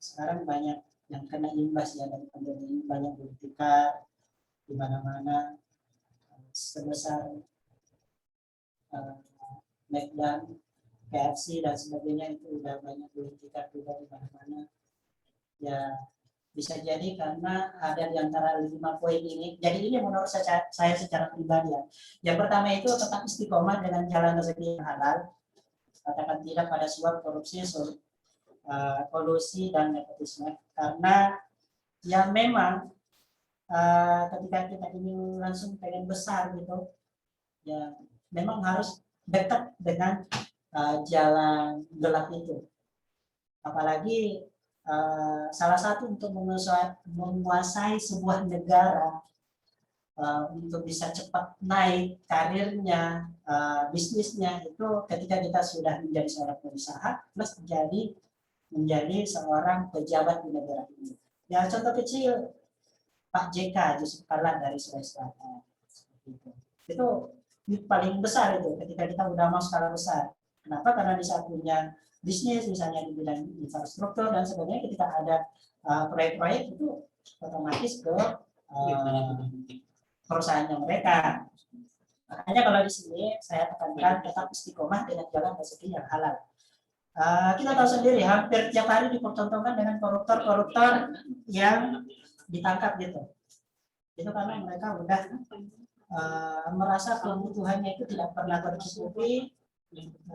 Sekarang banyak yang kena imbas ya dari pandemi ini, banyak bertikar di mana-mana sebesar McDonald, KFC dan sebagainya, itu udah banyak bertikar juga di mana-mana. Ya bisa jadi karena ada di antara 5 poin ini. Jadi ini menurut saya secara pribadi ya. Yang pertama itu tetap istiqomah dengan jalan rezeki yang halal. Katakan tidak pada suap, korupsi, kolusi dan nepotisme. Karena ya memang ketika kita ingin langsung pengen besar gitu, ya memang harus dekat dengan jalan gelap itu. Apalagi salah satu untuk menguasai sebuah negara, untuk bisa cepat naik karirnya, bisnisnya, itu ketika kita sudah menjadi seorang pengusaha plus menjadi menjadi seorang pejabat di negara ini. Ya contoh kecil, Pak JK Yusuf Kalla dari Sulawesi Selatan. Itu paling besar itu ketika kita udah mau skala besar. Kenapa? Karena bisa punya bisnis misalnya di bidang infrastruktur dan sebagainya. Ketika ada proyek-proyek itu otomatis ke perusahaannya mereka. Makanya kalau di sini saya tekankan tetap istiqomah dengan jalan rezeki yang halal. Kita tahu sendiri hampir tiap hari dipertontonkan dengan koruptor-koruptor yang ditangkap gitu. Itu karena mereka udah merasa kebutuhannya itu tidak pernah tercukupi,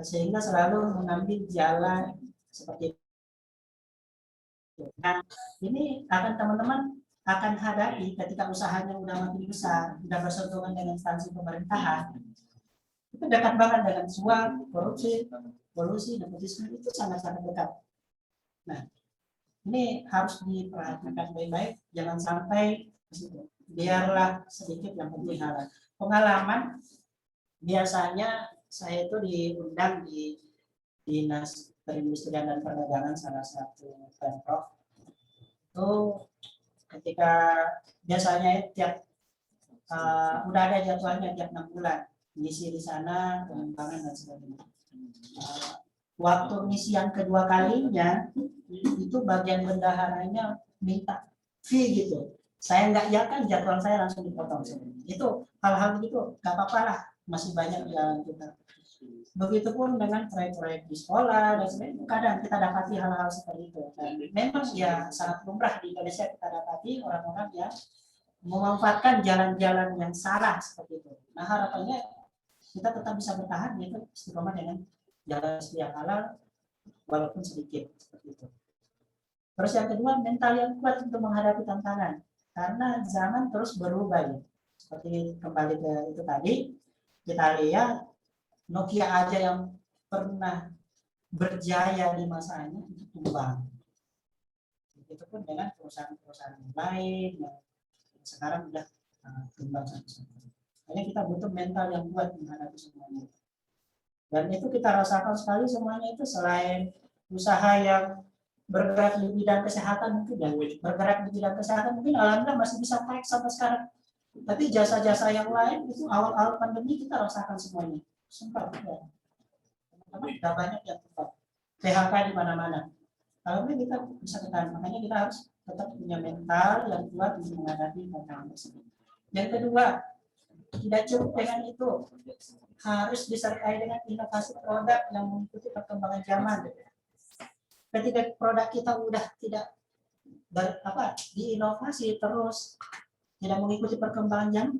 sehingga selalu mengambil jalan seperti itu. Nah, ini akan teman-teman akan hadapi ketika usahanya udah makin besar, udah bersentuhan dengan instansi pemerintahan. Itu dekat banget dengan suap, korupsi, kolusi, nepotisme itu sangat-sangat dekat. Nah, ini harus diperhatikan baik-baik, jangan sampai biarlah sedikit yang penting halal. Pengalaman biasanya saya itu diundang di Dinas Perindustrian dan Perdagangan salah satu pemprov. Itu ketika biasanya tiap udah ada jadwalnya tiap 6 bulan misi di sana, pengembangan dan sebagainya. Waktu misi yang kedua kalinya itu bagian bendaharanya minta fee gitu. Saya nggak yakin jadwal saya langsung dipotong. Itu hal-hal begitu nggak apa-apa lah, masih banyak yang kita. Begitupun dengan proyek-proyek di sekolah dan sebagainya. Kadang kita dapati hal-hal seperti itu. Dan memang ya sangat lumrah di Indonesia kita dapati orang-orang yang memanfaatkan jalan-jalan yang salah seperti itu. Nah harapannya kita tetap bisa bertahan yaitu istiqomah dengan jalan yang halal walaupun sedikit seperti itu. Terus yang kedua, mental yang kuat untuk menghadapi tantangan karena zaman terus berubah ya. Seperti kembali ke itu tadi, kita lihat Nokia aja yang pernah berjaya di masanya itu tumbang. Begitu pun dengan perusahaan-perusahaan lain yang sekarang udah tumbang sama-sama. Hanya kita butuh mental yang kuat menghadapi semuanya. Dan itu kita rasakan sekali semuanya itu selain usaha yang bergerak di bidang kesehatan mungkin ya, bergerak di bidang kesehatan mungkin alhamdulillah masih bisa naik sampai sekarang. Tapi jasa-jasa yang lain itu awal-awal pandemi kita rasakan semuanya. Sempat ya. Teman-teman tidak banyak yang tempat. PHK di mana-mana. Kalau kita bisa ketahan, makanya kita harus tetap punya mental yang kuat untuk menghadapi tantangan tersebut. Yang kedua, tidak cukup dengan itu, harus disertai dengan inovasi produk yang mengikuti perkembangan zaman. Ketika produk kita udah tidak diinovasi terus, tidak mengikuti perkembangan zaman,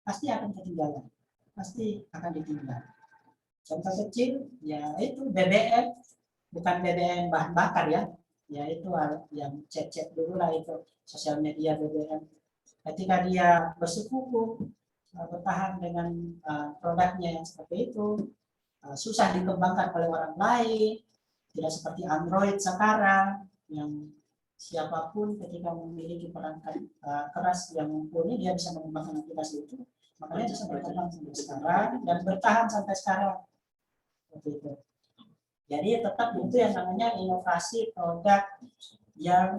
pasti akan ketinggalan, pasti akan ditinggal. Contoh kecil, yaitu BBM, bukan BBM bahan bakar ya, yaitu yang cek dulu lah itu sosial media BBM. Ketika dia bersikukuh bertahan dengan produknya yang seperti itu, susah dikembangkan oleh orang lain, tidak seperti Android sekarang yang siapapun ketika memiliki perangkat keras yang mumpuni dia bisa mengembangkan aplikasi itu, makanya bisa berkembang sampai sekarang dan bertahan sampai sekarang. Seperti itu. Jadi tetap itu yang namanya inovasi produk yang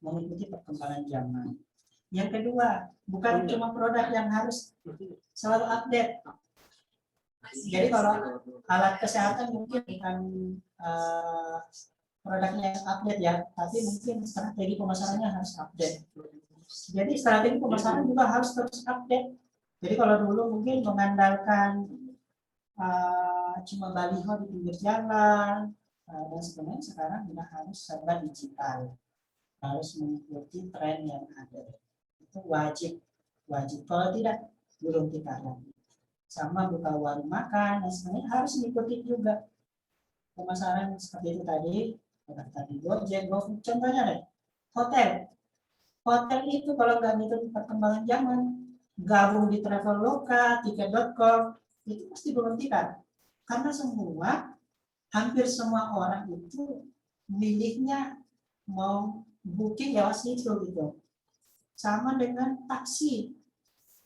mengikuti perkembangan zaman. Yang kedua, bukan cuma produk yang harus selalu update. Jadi kalau alat kesehatan mungkin bukan produknya update ya, tapi mungkin strategi pemasarannya harus update. Jadi strategi pemasaran juga harus terus update. Jadi kalau dulu mungkin mengandalkan cuma baliho di pinggir jalan dan sebenarnya sekarang sudah harus serba digital, harus mengikuti tren yang ada. Itu wajib. Kalau tidak belum kita lagi. Sama buka warung makan dan sebenarnya harus mengikuti juga pemasaran seperti itu tadi Gojek, GoFood, contohnya deh hotel itu kalau nggak ngikutin perkembangan zaman, gabung di Traveloka, Tiket.com itu pasti belum kita, karena hampir semua orang itu miliknya mau booking lewat situ gitu. Sama dengan taksi.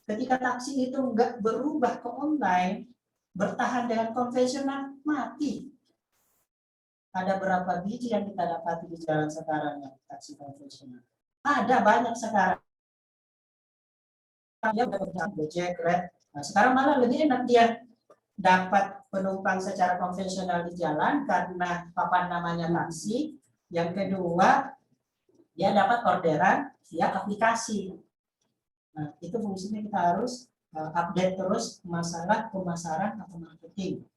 Ketika taksi itu nggak berubah ke online, bertahan dengan konvensional, mati. ada berapa biji yang kita dapati di jalan sekarang yang taksi konvensional? Ada banyak sekarang. Dia udah Gojek, Grab. Nah, sekarang malah lebih enak dia dapat penumpang secara konvensional di jalan karena papan namanya taksi. Yang kedua, dia dapat orderan via aplikasi. Nah, itu fungsinya kita harus update terus masalah pemasaran atau marketing.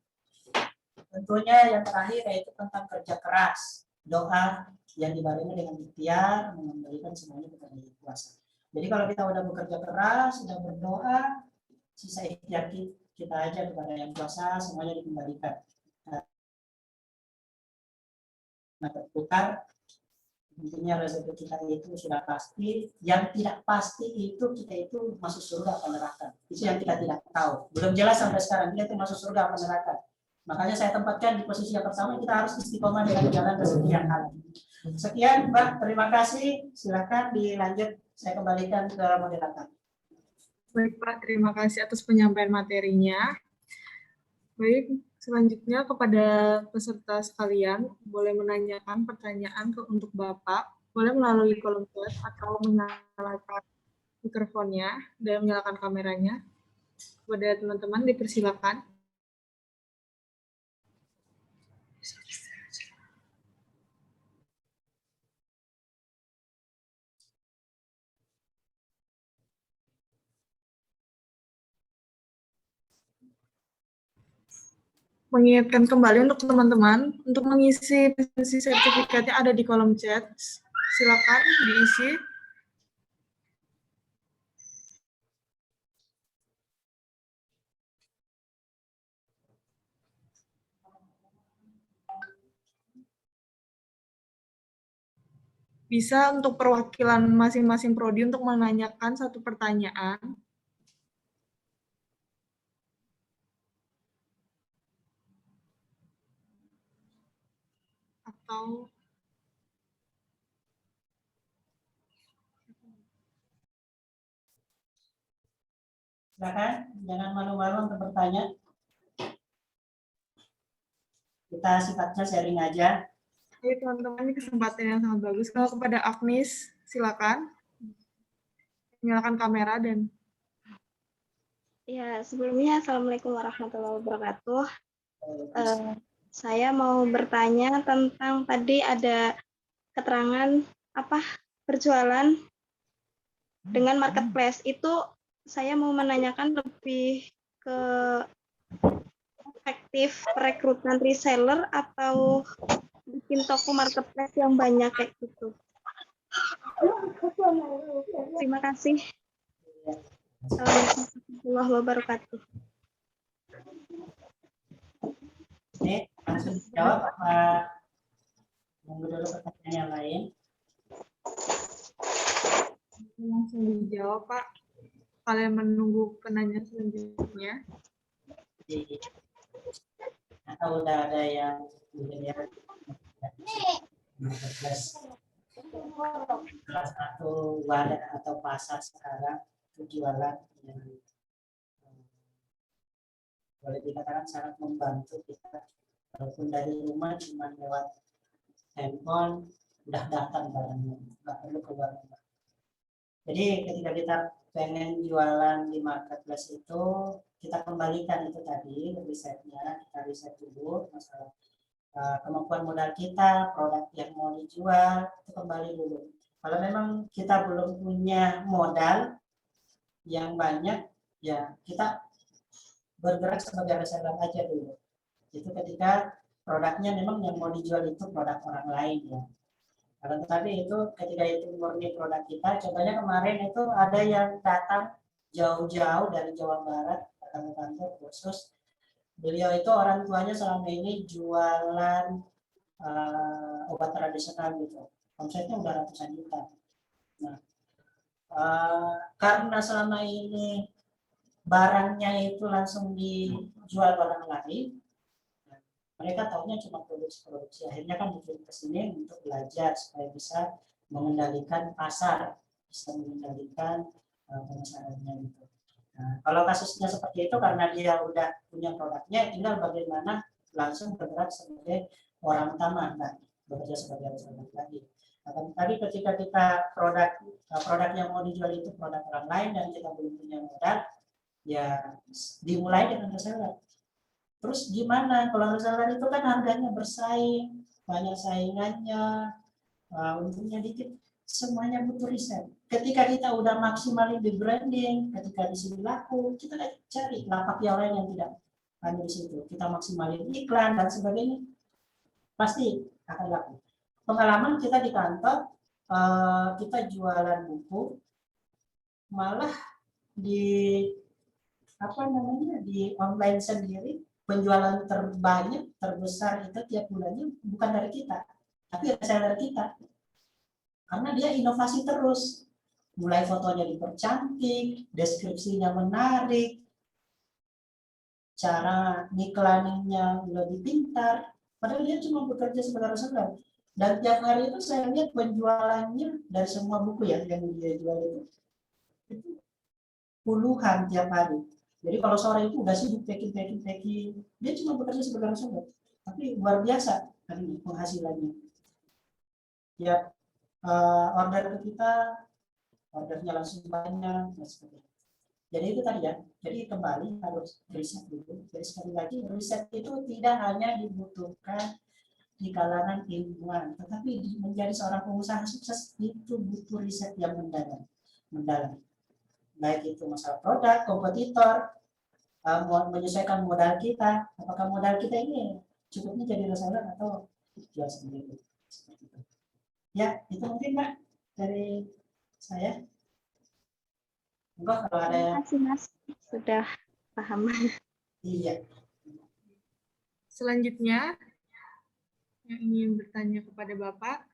Tentunya yang terakhir yaitu tentang kerja keras, doa yang dibarengi dengan ikhtiar, mengembalikan semuanya kepada Yang Kuasa. Jadi kalau kita udah bekerja keras, sudah berdoa, sisa ikhtiar kita aja kepada Yang Kuasa, semuanya dikembalikan. Nah, terputar, intinya rezeki kita itu sudah pasti. Yang tidak pasti itu kita itu masuk surga atau neraka. Itu yang kita tidak tahu. Belum jelas sampai sekarang kita itu masuk surga atau neraka. Makanya saya tempatkan di posisi yang pertama, kita harus istiqomah dengan jalan rezeki yang halal. Sekian, Mbak. Terima kasih. Silakan dilanjut. Saya kembalikan ke moderator. Baik, Pak. Terima kasih atas penyampaian materinya. Baik, selanjutnya kepada peserta sekalian, boleh menanyakan pertanyaan untuk Bapak, boleh melalui kolom chat atau menyalakan mikrofonnya dan menyalakan kameranya. Kepada teman-teman dipersilakan. Mengingatkan kembali untuk teman-teman, untuk mengisi sertifikatnya ada di kolom chat. Silakan diisi. Bisa untuk perwakilan masing-masing prodi untuk menanyakan satu pertanyaan. Atau Silakan, jangan malu-malu untuk bertanya. Kita sifatnya sharing aja. Oke, teman-teman, ini kesempatan yang sangat bagus. Kalau kepada Agnes, silakan nyalakan kamera dan Ya, sebelumnya Assalamualaikum warahmatullahi wabarakatuh. Saya mau bertanya tentang tadi ada keterangan berjualan dengan marketplace. Itu saya mau menanyakan lebih ke efektif perekrutan reseller atau bikin toko marketplace yang banyak kayak gitu. Terima kasih. Assalamualaikum warahmatullahi wabarakatuh. Ini langsung dijawab apa nunggu dulu pertanyaan yang lain? langsung dijawab, Pak. Kalian menunggu penanya selanjutnya. Atau udah ada yang salah satu wadah atau pasar sekarang itu jualan yang boleh dikatakan sangat membantu kita, walaupun dari rumah cuma lewat handphone udah datang barangnya, nggak perlu keluar rumah. Jadi ketika kita pengen jualan di marketplace itu, kita kembalikan itu tadi risetnya, kita riset dulu masalah kemampuan modal kita, produk yang mau dijual, itu kembali dulu. Kalau memang kita belum punya modal yang banyak, ya kita bergerak sebagai reseller aja dulu. Itu ketika produknya memang yang mau dijual itu produk orang lain ya. Karena tetapi itu ketika itu murni produk kita, contohnya kemarin itu ada yang datang jauh-jauh dari Jawa Barat, datang ke kantor khusus. Beliau itu orang tuanya selama ini jualan obat tradisional gitu. Omsetnya udah ratusan juta. Nah, karena selama ini barangnya itu langsung dijual orang lain, mereka tahunya cuma produksi. Akhirnya kan dikirim ke sini untuk belajar supaya bisa mengendalikan pasar, bisa mengendalikan pemasarannya gitu. Nah, kalau kasusnya seperti itu karena dia udah punya produknya, tinggal bagaimana langsung bergerak sebagai orang utama, nah, bekerja sebagai reseller lagi. Tapi ketika kita produk yang mau dijual itu produk orang lain dan kita belum punya modal, ya dimulai dengan reseller. Terus gimana kalau reseller itu kan harganya bersaing, banyak saingannya, untungnya dikit, semuanya butuh riset. Ketika kita udah maksimalin di branding, ketika di sini laku, kita cari lapak yang lain yang tidak ada di situ. Kita maksimalin iklan dan sebagainya, pasti akan laku. Pengalaman kita di kantor, kita jualan buku, malah di di online sendiri penjualan terbanyak terbesar itu tiap bulannya bukan dari kita, tapi reseller kita, karena dia inovasi terus, mulai fotonya dipercantik, deskripsinya menarik, cara ngiklaninnya lebih pintar, padahal dia cuma bekerja sebagai reseller. Dan tiap hari itu saya lihat penjualannya dari semua buku ya yang dia jual itu puluhan tiap hari. Jadi kalau sore itu udah sibuk packing, dia cuma bekerja sebagai reseller, tapi luar biasa hari penghasilannya. Tiap order ke kita, ordernya langsung banyak dan sebagainya. Jadi itu tadi ya. Jadi kembali harus riset dulu. Jadi sekali lagi riset itu tidak hanya dibutuhkan di kalangan ilmuwan, tetapi menjadi seorang pengusaha sukses itu butuh riset yang mendalam. Baik itu masalah produk, kompetitor, menyesuaikan modal kita. Apakah modal kita ini cukupnya jadi reseller atau jual sendiri? Ya, itu mungkin Mbak dari saya. Enggak, kalau ada Terima kasih Mas, sudah paham. iya. Selanjutnya, yang ingin bertanya kepada Bapak,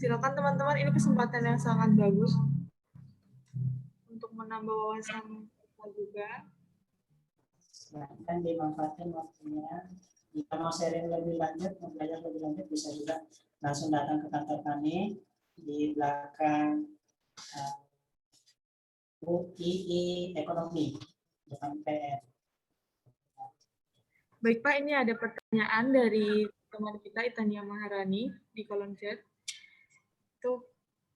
silakan teman-teman, ini kesempatan yang sangat bagus untuk menambah wawasan kita juga. Silahkan dimanfaatkan waktunya. Jika mau sharing lebih lanjut, mau belajar lebih lanjut, bisa juga langsung datang ke kantor kami di belakang UII Ekonomi, depan PR. Baik Pak, ini ada pertanyaan dari teman kita Itania Maharani di kolom chat. Tuh,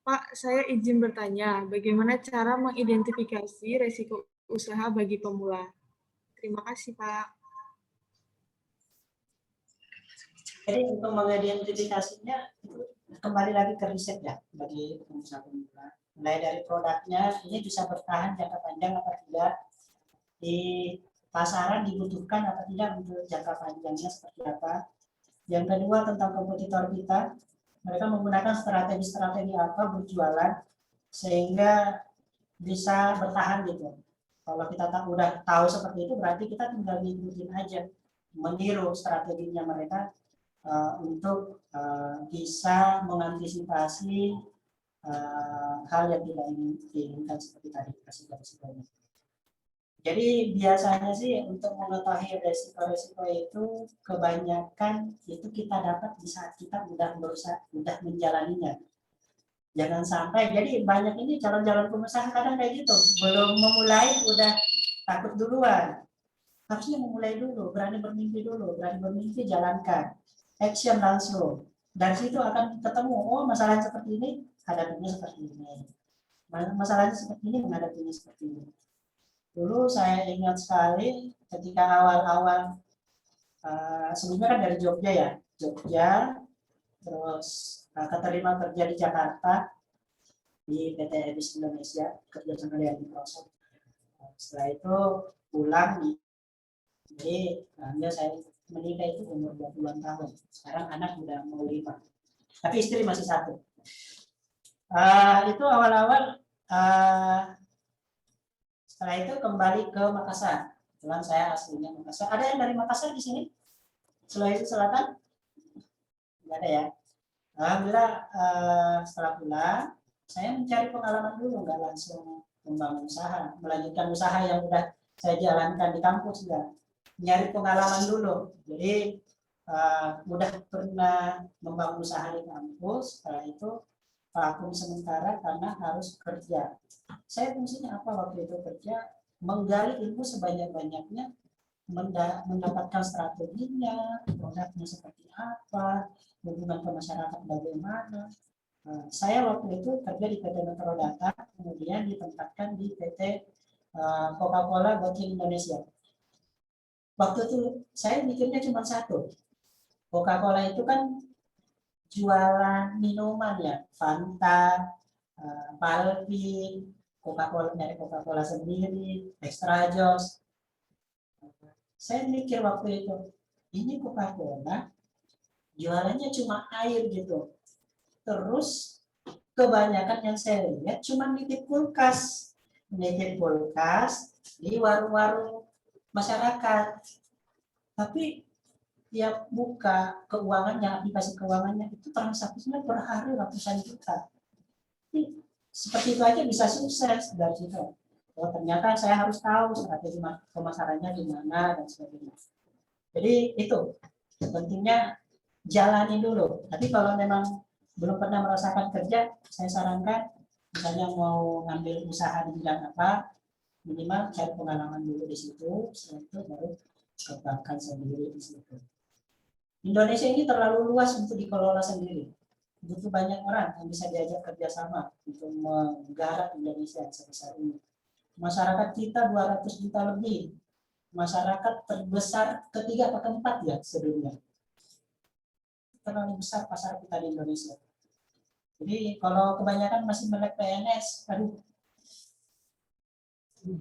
Pak, saya izin bertanya, bagaimana cara mengidentifikasi resiko usaha bagi pemula? Terima kasih, Pak. Jadi untuk mengidentifikasinya kembali lagi ke riset ya bagi pengusaha pemula. Mulai dari produknya ini bisa bertahan jangka panjang atau tidak, di pasaran dibutuhkan atau tidak untuk jangka panjangnya seperti apa. Yang kedua tentang kompetitor kita, mereka menggunakan strategi-strategi apa berjualan sehingga bisa bertahan gitu. Kalau kita udah tahu seperti itu, berarti kita tinggal ngikutin aja, meniru strateginya mereka untuk bisa mengantisipasi hal yang tidak diinginkan seperti tadi resiko-resikonya. Jadi biasanya sih untuk mengetahui resiko-resiko itu kebanyakan itu kita dapat di saat kita udah menjalaninya. Jangan sampai, jadi banyak ini calon-calon pengusaha kadang kayak gitu, belum memulai udah takut duluan. Harusnya memulai dulu, berani bermimpi jalankan, action langsung. Dari situ akan ketemu, oh masalah seperti ini, hadapinya seperti ini. Masalahnya seperti ini, menghadapinya seperti ini. Dulu saya ingat sekali ketika awal-awal, sebelumnya kan dari Jogja ya, terus keterima kerja di Jakarta di PT Ebis Indonesia, kerja sama dengan Microsoft. Setelah itu pulang, jadi saya menikah itu umur 20-an tahun. Sekarang anak udah mau 5, tapi istri masih 1. Itu awal-awal. Setelah itu kembali ke Makassar. Kebetulan saya aslinya Makassar. Ada yang dari Makassar di sini? Sulawesi Selatan? Enggak ada ya. Alhamdulillah setelah pulang, saya mencari pengalaman dulu, nggak langsung membangun usaha, melanjutkan usaha yang udah saya jalankan di kampus, ya. Nyari pengalaman dulu. Jadi udah pernah membangun usaha di kampus, setelah itu vakum sementara karena harus kerja. Saya fungsinya apa waktu itu kerja? Menggali ilmu sebanyak-banyaknya, mendapatkan strateginya, produknya seperti apa, hubungan ke masyarakat bagaimana. Saya waktu itu kerja di PT Metrodata, kemudian ditempatkan di PT Coca-Cola Bottling Indonesia. Waktu itu saya mikirnya cuma satu, Coca-Cola itu kan jualan minuman ya, Fanta, Palpin, Coca-Cola dari Coca-Cola sendiri, Extra Joss. Saya mikir waktu itu, ini Coca-Cola jualannya cuma air gitu. Terus kebanyakan yang saya lihat cuma nitip kulkas di warung-warung masyarakat. Tapi tiap buka keuangannya, aplikasi keuangannya itu transaksinya per hari ratusan juta. Jadi, seperti itu aja bisa sukses dari situ. Oh, ternyata saya harus tahu strategi pemasarannya gimana dan sebagainya. Jadi itu pentingnya jalani dulu. Tapi kalau memang belum pernah merasakan kerja, saya sarankan misalnya mau ngambil usaha di bidang apa, minimal cari pengalaman dulu di situ, setelah itu baru kembangkan sendiri di situ. Indonesia ini terlalu luas untuk dikelola sendiri. Butuh banyak orang yang bisa diajak kerjasama untuk menggarap Indonesia sebesar ini. Masyarakat kita 200 juta lebih. Masyarakat terbesar ketiga atau keempat ya sedunia. Terlalu besar pasar kita di Indonesia. Jadi kalau kebanyakan masih melek PNS, aduh,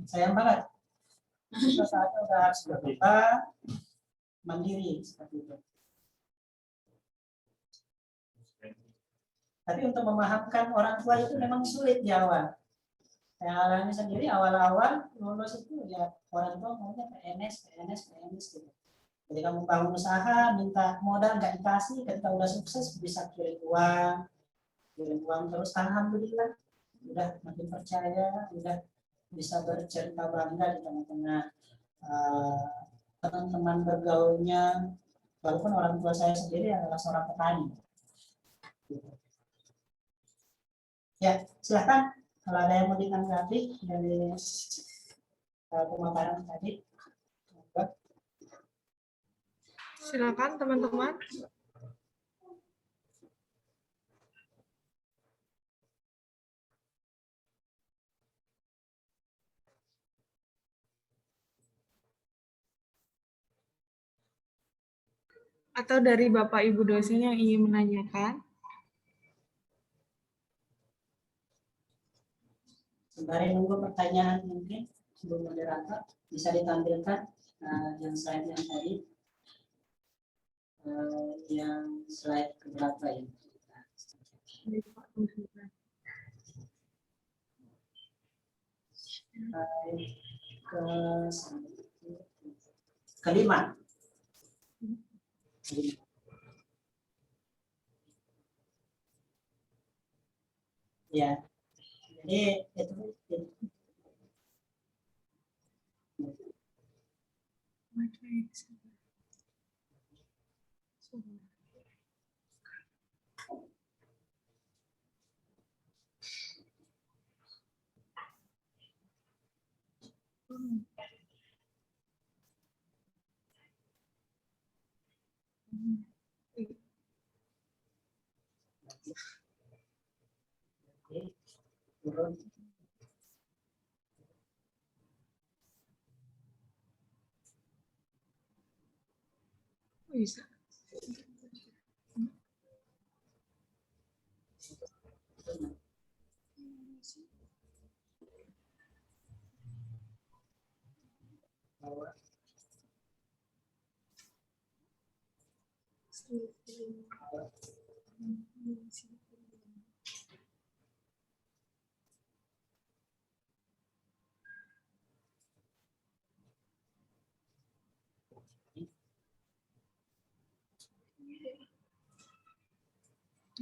sayang banget. Kita saatnya udah harus berkembang, mandiri seperti itu. Tapi untuk memahamkan orang tua itu memang sulit di awal. Saya alami sendiri awal-awal lulus itu ya orang tua maunya PNS gitu. Jadi kamu bangun usaha, minta modal nggak dikasih, ketika udah sukses bisa kirim uang terus, alhamdulillah udah makin percaya, udah bisa bercerita bangga di tengah-tengah teman-teman bergaulnya, walaupun orang tua saya sendiri adalah seorang petani. Ya, silahkan kalau ada yang mau ditanggapi dari pemaparan tadi. Silakan teman-teman. Atau dari Bapak Ibu dosen yang ingin menanyakan. Sembari nunggu pertanyaan mungkin sebelum moderator bisa ditampilkan yang slide yang tadi, yang slide keberapa ya? Kelima. Ya, jadi itu. Turun. Bisa.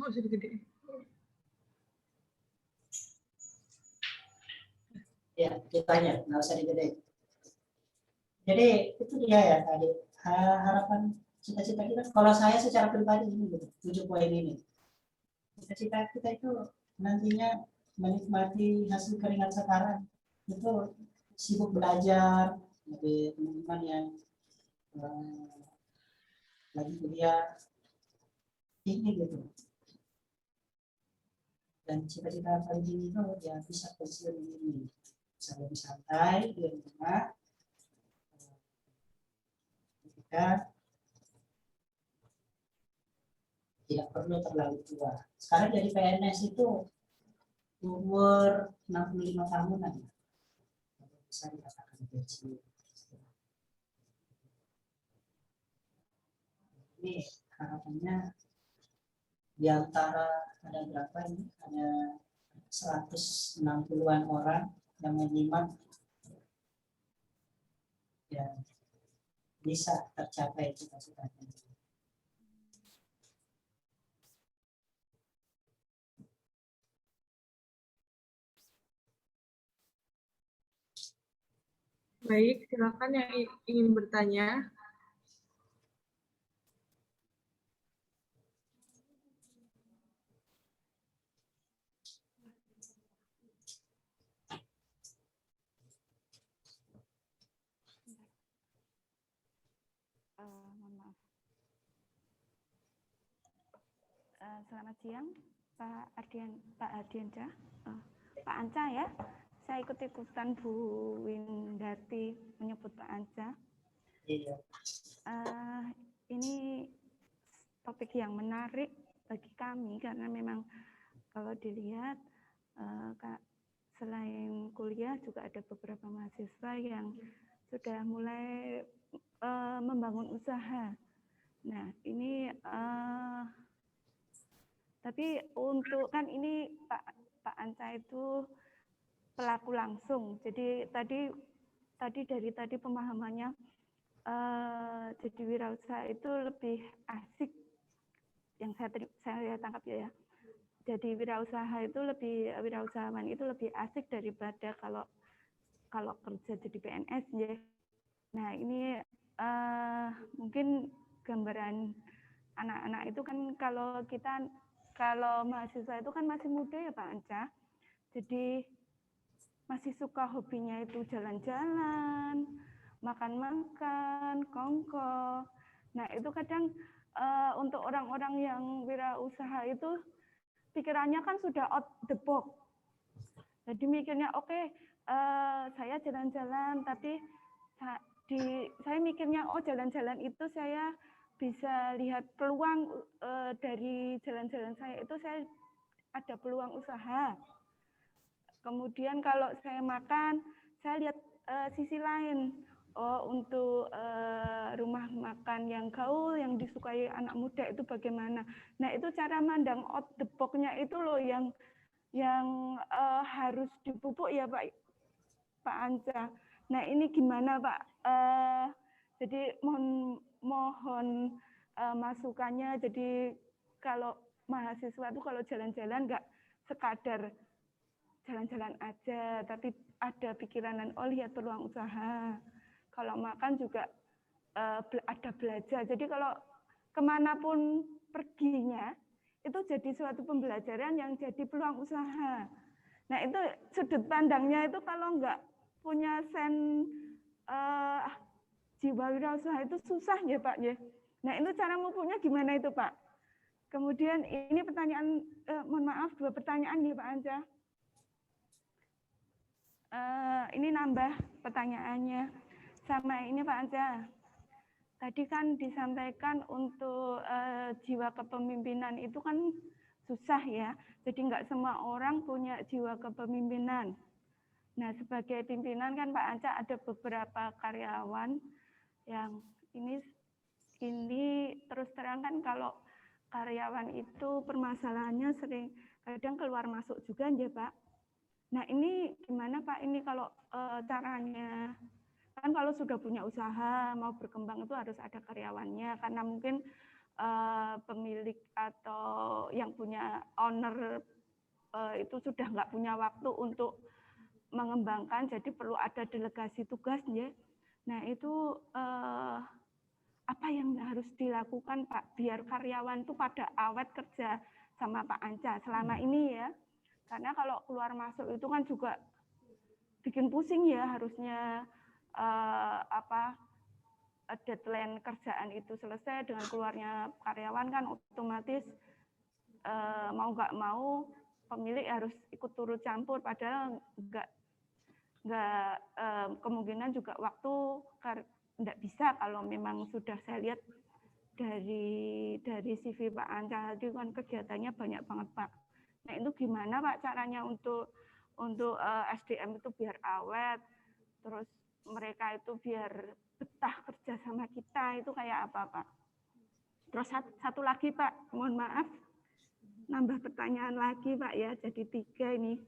Oh, sudah gede. Ya, ditanya, nggak usah digedein. Jadi itu dia ya tadi harapan cita-cita kita. Kalau saya secara pribadi ini gitu, 7 poin ini. Cita-cita kita itu nantinya menikmati hasil keringat sekarang itu sibuk belajar dari teman-teman yang lagi kuliah ini gitu. Dan cita-cita paling tinggi itu ya bisa pensiun ini, bisa lebih santai di rumah ketika tidak perlu terlalu tua. Sekarang jadi PNS itu umur 65 tahunan, bisa dikatakan pensiun. Ini harapannya di antara ada berapa ini? Ada 160-an orang yang menyimak ya bisa tercapai cita-citanya. Baik, silakan yang ingin bertanya. Mohon maaf. Selamat siang, Pak Ardianca, Pak Anca ya. Saya ikut-ikutan Bu Windarti menyebut Pak Anca. Iya. Ini topik yang menarik bagi kami karena memang kalau dilihat selain kuliah juga ada beberapa mahasiswa yang sudah mulai membangun usaha. Nah, ini tapi untuk kan ini Pak Anca itu pelaku langsung. Jadi tadi pemahamannya jadi wirausaha itu lebih asik yang saya tangkap ya. Jadi wirausahawan itu lebih asik daripada kalau kerja jadi PNS ya. Nah, ini mungkin gambaran anak-anak itu kan kalau mahasiswa itu kan masih muda ya Pak Anca. Jadi masih suka hobinya itu jalan-jalan, makan-makan, kongko. Nah, itu kadang untuk orang-orang yang wirausaha itu pikirannya kan sudah out the box. Jadi mikirnya oke, saya jalan-jalan, tapi saya mikirnya jalan-jalan itu saya bisa lihat peluang dari jalan-jalan saya itu saya ada peluang usaha. Kemudian kalau saya makan, saya lihat sisi lain. Untuk rumah makan yang gaul, yang disukai anak muda itu bagaimana. Nah, itu cara mandang out the box-nya itu loh yang harus dipupuk ya Pak Anca. Nah, ini gimana Pak? Jadi mohon masukannya. Jadi kalau mahasiswa itu kalau jalan-jalan nggak sekadar jalan-jalan aja, tapi ada pikiran lihat peluang usaha. Kalau makan juga ada belajar. Jadi kalau kemanapun perginya, itu jadi suatu pembelajaran yang jadi peluang usaha. Nah, itu sudut pandangnya itu kalau nggak punya jiwa wirausaha itu susah ya Pak ya. Nah, itu cara memupuknya gimana itu Pak? Kemudian ini pertanyaan, mohon maaf 2 pertanyaan ya Pak Anca. Ini nambah pertanyaannya sama ini Pak Anca. Tadi kan disampaikan untuk jiwa kepemimpinan itu kan susah ya. Jadi nggak semua orang punya jiwa kepemimpinan. Nah, sebagai pimpinan kan Pak Anca ada beberapa karyawan yang ini terus terang kan kalau karyawan itu permasalahannya sering kadang keluar masuk juga ya Pak. Nah, ini gimana Pak ini kalau caranya? Kan kalau sudah punya usaha, mau berkembang itu harus ada karyawannya, karena mungkin pemilik atau yang punya owner itu sudah nggak punya waktu untuk mengembangkan, jadi perlu ada delegasi tugas ya. Nah itu apa yang harus dilakukan Pak biar karyawan itu pada awet kerja sama Pak Anca selama ini ya, karena kalau keluar masuk itu kan juga bikin pusing ya, harusnya deadline kerjaan itu selesai dengan keluarnya karyawan kan otomatis mau nggak mau pemilik harus ikut turut campur, padahal nggak kemungkinan juga waktu nggak bisa kalau memang sudah saya lihat dari CV Pak Anca tadi kan kegiatannya banyak banget Pak. Nah itu gimana Pak caranya untuk SDM itu biar awet, terus mereka itu biar betah kerja sama kita, itu kayak apa Pak? Terus satu lagi Pak, mohon maaf, nambah pertanyaan lagi Pak ya, jadi 3 ini.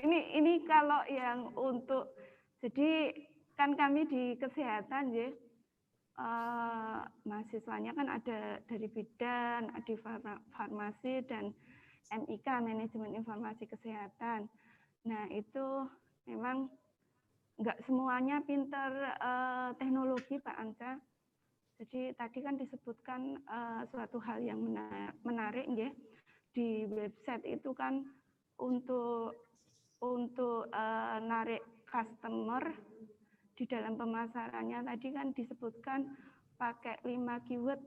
Ini kalau yang untuk, jadi kan kami di kesehatan ya, mahasiswanya kan ada dari bidan, ada farmasi dan MIK, manajemen informasi kesehatan. Nah itu memang nggak semuanya pinter teknologi Pak Anca. Jadi tadi kan disebutkan suatu hal yang menarik ya, di website itu kan untuk narik customer di dalam pemasarannya tadi kan disebutkan pakai 5 keyword.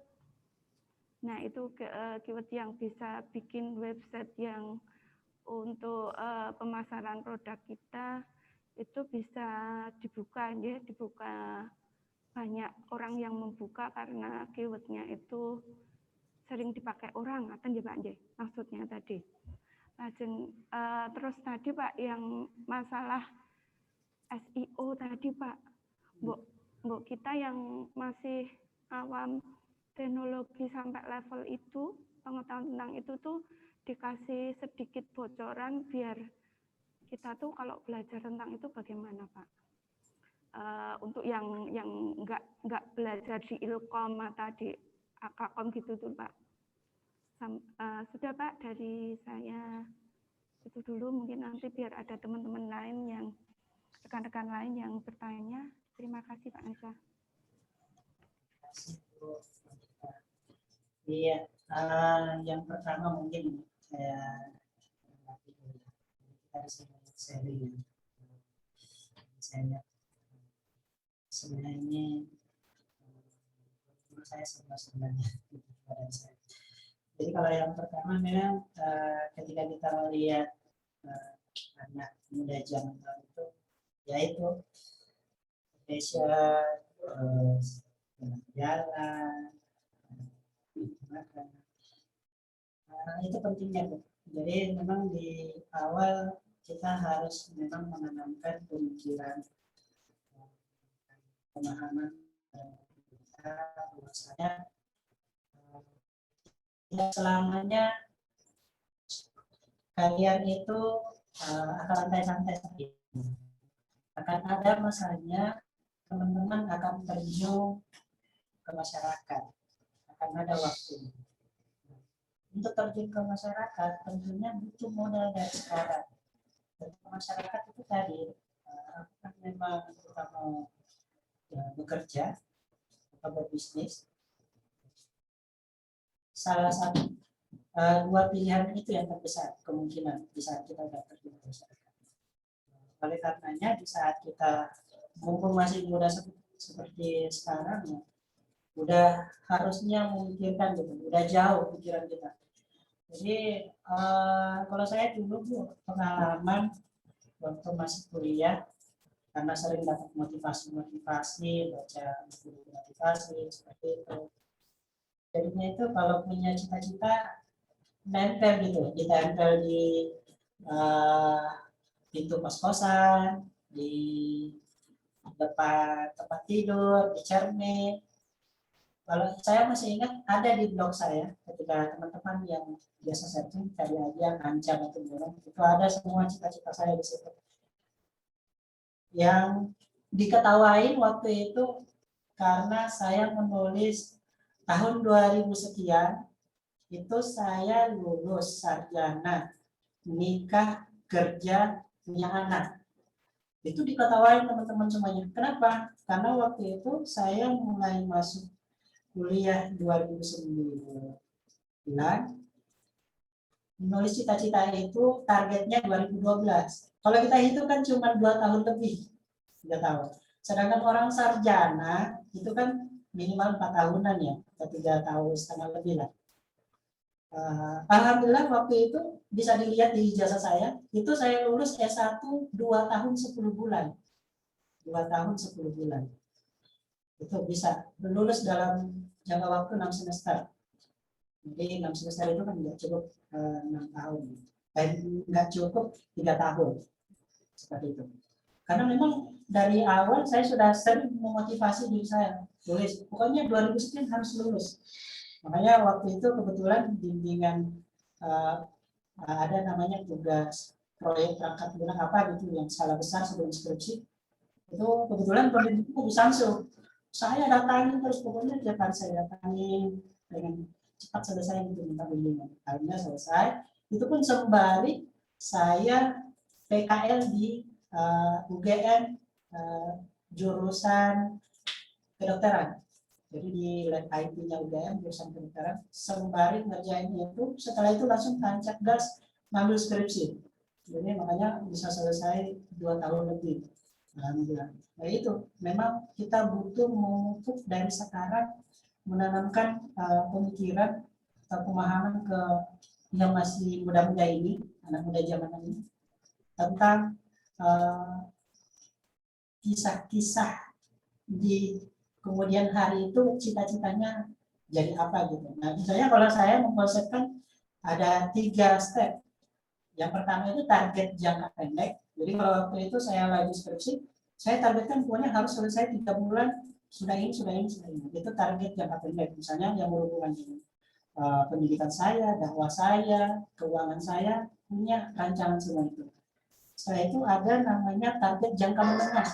Nah itu keyword yang bisa bikin website yang untuk pemasaran produk kita itu bisa dibuka ya, dibuka banyak orang yang membuka karena keywordnya itu sering dipakai orang, atau ya Pak maksudnya tadi. Terus tadi Pak yang masalah SEO tadi Pak, Mbok kita yang masih awam teknologi sampai level itu, pengetahuan tentang itu tuh dikasih sedikit bocoran biar kita tuh kalau belajar tentang itu bagaimana Pak? Untuk yang nggak belajar di Ilkom atau di Akakom gitu tuh Pak. Sudah Pak dari saya itu dulu, mungkin nanti biar ada teman-teman lain yang rekan-rekan lain yang bertanya. Terima kasih Pak Anca. Iya, yang pertama mungkin saya sharing. Saya sebenarnya saya sebenarnya. Jadi kalau yang pertama memang ketika kita melihat anak muda zaman itu, yaitu fashion, jalan, makan, itu pentingnya. Jadi memang di awal kita harus memang menanamkan pemikiran, pemahaman kita bahwasanya tidak selamanya kalian itu akan santai-santai saja. Akan ada masanya teman-teman akan terjun ke masyarakat, akan ada waktu. Untuk terjun ke masyarakat tentunya butuh modal dari sekarang. Dan masyarakat itu tadi, apakah memang kita mau bekerja atau berbisnis, salah satu 2 pilihan itu yang terbesar kemungkinan di saat kita sudah terjun ke masyarakat. Oleh karenanya di saat kita mumpung masih muda seperti sekarang ya, udah harusnya memikirkan gitu, udah jauh pikiran kita. Jadi kalau saya dulu pengalaman waktu masih kuliah, karena sering dapat motivasi baca buku motivasi seperti itu. Jadinya itu kalau punya cita-cita nempel gitu, ditempel di pintu kos-kosan, di depan tempat tidur, di cermin. Kalau saya masih ingat ada di blog saya ketika teman-teman yang biasa searching cari aja Anca atau Burung, itu ada semua cita-cita saya di situ. Yang diketawain waktu itu karena saya menulis tahun 2000 sekian itu saya lulus sarjana nikah, kerja, punya anak. Itu diketawain teman-teman semuanya. Kenapa? Karena waktu itu saya mulai masuk kuliah 2009, menulis cita-cita itu targetnya 2012. Kalau kita hitung kan cuma 2 tahun lebih, 3 tahun. Sedangkan orang sarjana itu kan minimal 4 tahunan ya, atau 3 tahun setengah lebih lah. Alhamdulillah waktu itu bisa dilihat di ijazah saya, itu saya lulus S1 2 tahun 10 bulan. 2 tahun 10 bulan. Itu bisa lulus dalam jangka waktu 6 semester. Jadi 6 semester itu kan nggak cukup 6 tahun. Nggak cukup 3 tahun. Seperti itu. Karena memang dari awal saya sudah sering memotivasi diri saya. Tulis, pokoknya 2009 harus lulus. Makanya waktu itu kebetulan bimbingan ada namanya tugas proyek perangkat lunak apa gitu yang skala besar sebelum skripsi. Itu kebetulan pembimbingku di Samsung. Saya datangin terus, pokoknya tiap hari saya datangin dengan cepat selesai gitu minta bimbingan. Akhirnya selesai. Itu pun sembari saya PKL di UGM jurusan kedokteran. Jadi di lab IT-nya UGM jurusan kedokteran, sembari ngerjain itu, setelah itu langsung tancap gas ngambil skripsi. Jadi makanya bisa selesai 2 tahun lebih. Alhamdulillah. Nah itu, memang kita butuh memupuk dari sekarang, menanamkan pemikiran atau pemahaman ke yang masih muda-muda ini, anak muda zaman ini, tentang kisah-kisah di kemudian hari itu cita-citanya jadi apa gitu. Nah, misalnya kalau saya mengkonsepkan ada 3 step. Yang pertama itu target jangka pendek. Jadi kalau waktu itu saya lagi skripsi, saya targetkan pokoknya harus selesai 3 bulan, sudah ini. Itu target jangka pendek. Misalnya yang berhubungan dengan pendidikan saya, dakwah saya, keuangan saya, punya rancangan semua itu. Setelah itu ada namanya target jangka menengah.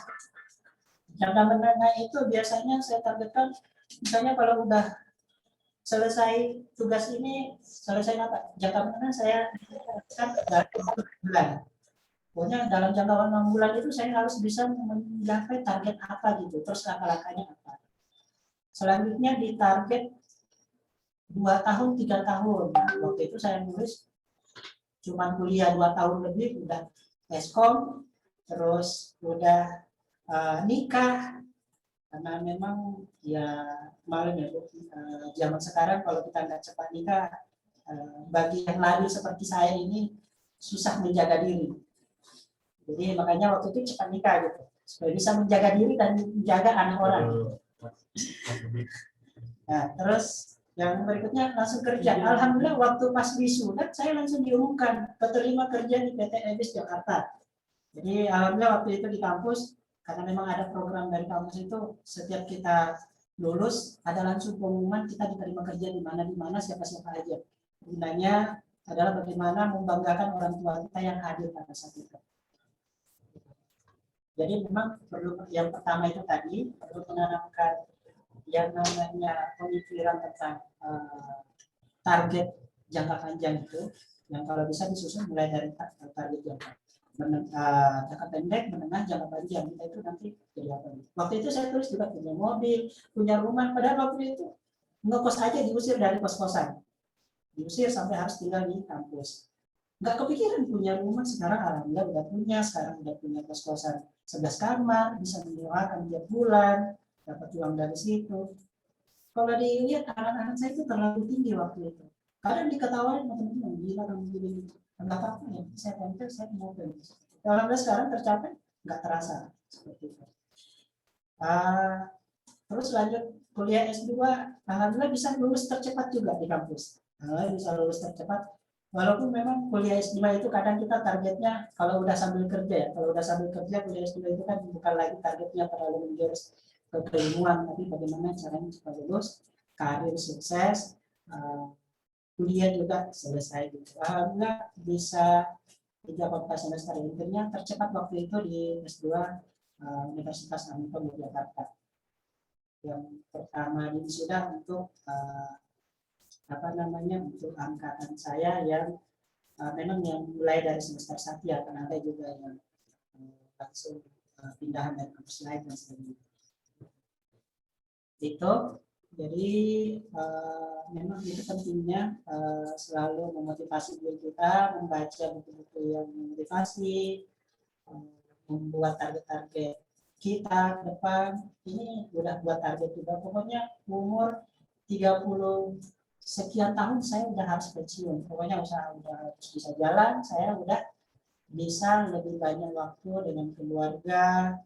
Jangka menengah itu biasanya saya targetkan, misalnya kalau udah selesai tugas ini, selesai apa? Jangka menengah saya kan dalam 6 bulan. Pokoknya dalam jangka 6 bulan itu saya harus bisa mencapai target apa gitu, terus langkah-langkahnya apa. Selanjutnya di target 2 tahun, 3 tahun. Nah, waktu itu saya nulis cuma kuliah 2 tahun lebih, udah eskom, terus udah nikah, karena memang ya malam ya zaman sekarang kalau kita nggak cepat nikah, bagi yang labil seperti saya ini susah menjaga diri. Jadi makanya waktu itu cepat nikah gitu, supaya bisa menjaga diri dan menjaga anak orang. Nah terus yang berikutnya langsung kerja. Alhamdulillah waktu pas wisuda saya langsung diumumkan keterima kerja di PT Ebis Jakarta. Jadi alhamdulillah waktu itu di kampus, karena memang ada program dari kampus itu, setiap kita lulus ada langsung pengumuman kita diterima kerja di mana siapa aja. Gunanya adalah bagaimana membanggakan orang tua kita yang hadir pada saat itu. Jadi memang perlu, yang pertama itu tadi perlu menanamkan yang namanya pemikiran tentang target jangka panjang itu, yang kalau bisa disusun mulai dari target jangka pendek, menengah, jangka panjang. Kita itu nanti jadi apa? Waktu itu saya tulis juga punya mobil, punya rumah. Padahal waktu itu ngekos aja diusir dari kos-kosan, diusir sampai harus tinggal di kampus. Nggak kepikiran punya rumah. Sekarang alhamdulillah udah punya. Sekarang udah punya kos-kosan 11 kamar, bisa menyewakan tiap bulan, dapat uang dari situ. Kalau dilihat anak-anak saya itu terlalu tinggi waktu itu. Kadang diketawain teman-teman, gila kamu begini. Enggak apa-apa ya, saya tempel, saya mau beli. Alhamdulillah sekarang tercapai, nggak terasa seperti itu. Terus lanjut kuliah S2, alhamdulillah bisa lulus tercepat juga di kampus. Bisa lulus tercepat. Walaupun memang kuliah S2 itu kadang kita targetnya kalau udah sambil kerja ya, kalau udah sambil kerja kuliah S2 itu kan bukan lagi targetnya terlalu menjurus ke keilmuan, tapi bagaimana caranya supaya lulus, karir sukses, kuliah juga selesai gitu. Alhamdulillah bisa 3-4 semester intinya tercepat waktu itu di S2 Universitas Anton Yogyakarta. Yang pertama ini sudah untuk untuk angkatan saya yang memang yang mulai dari semester 1 ya, karena ada juga yang langsung pindahan dari kampus lain dan sebagainya. Itu jadi memang itu pentingnya selalu memotivasi diri kita, membaca buku-buku yang memotivasi, membuat target-target kita ke depan. Ini udah buat target juga, pokoknya umur 30 sekian tahun saya udah harus pensiun, pokoknya udah harus bisa jalan, saya udah bisa lebih banyak waktu dengan keluarga,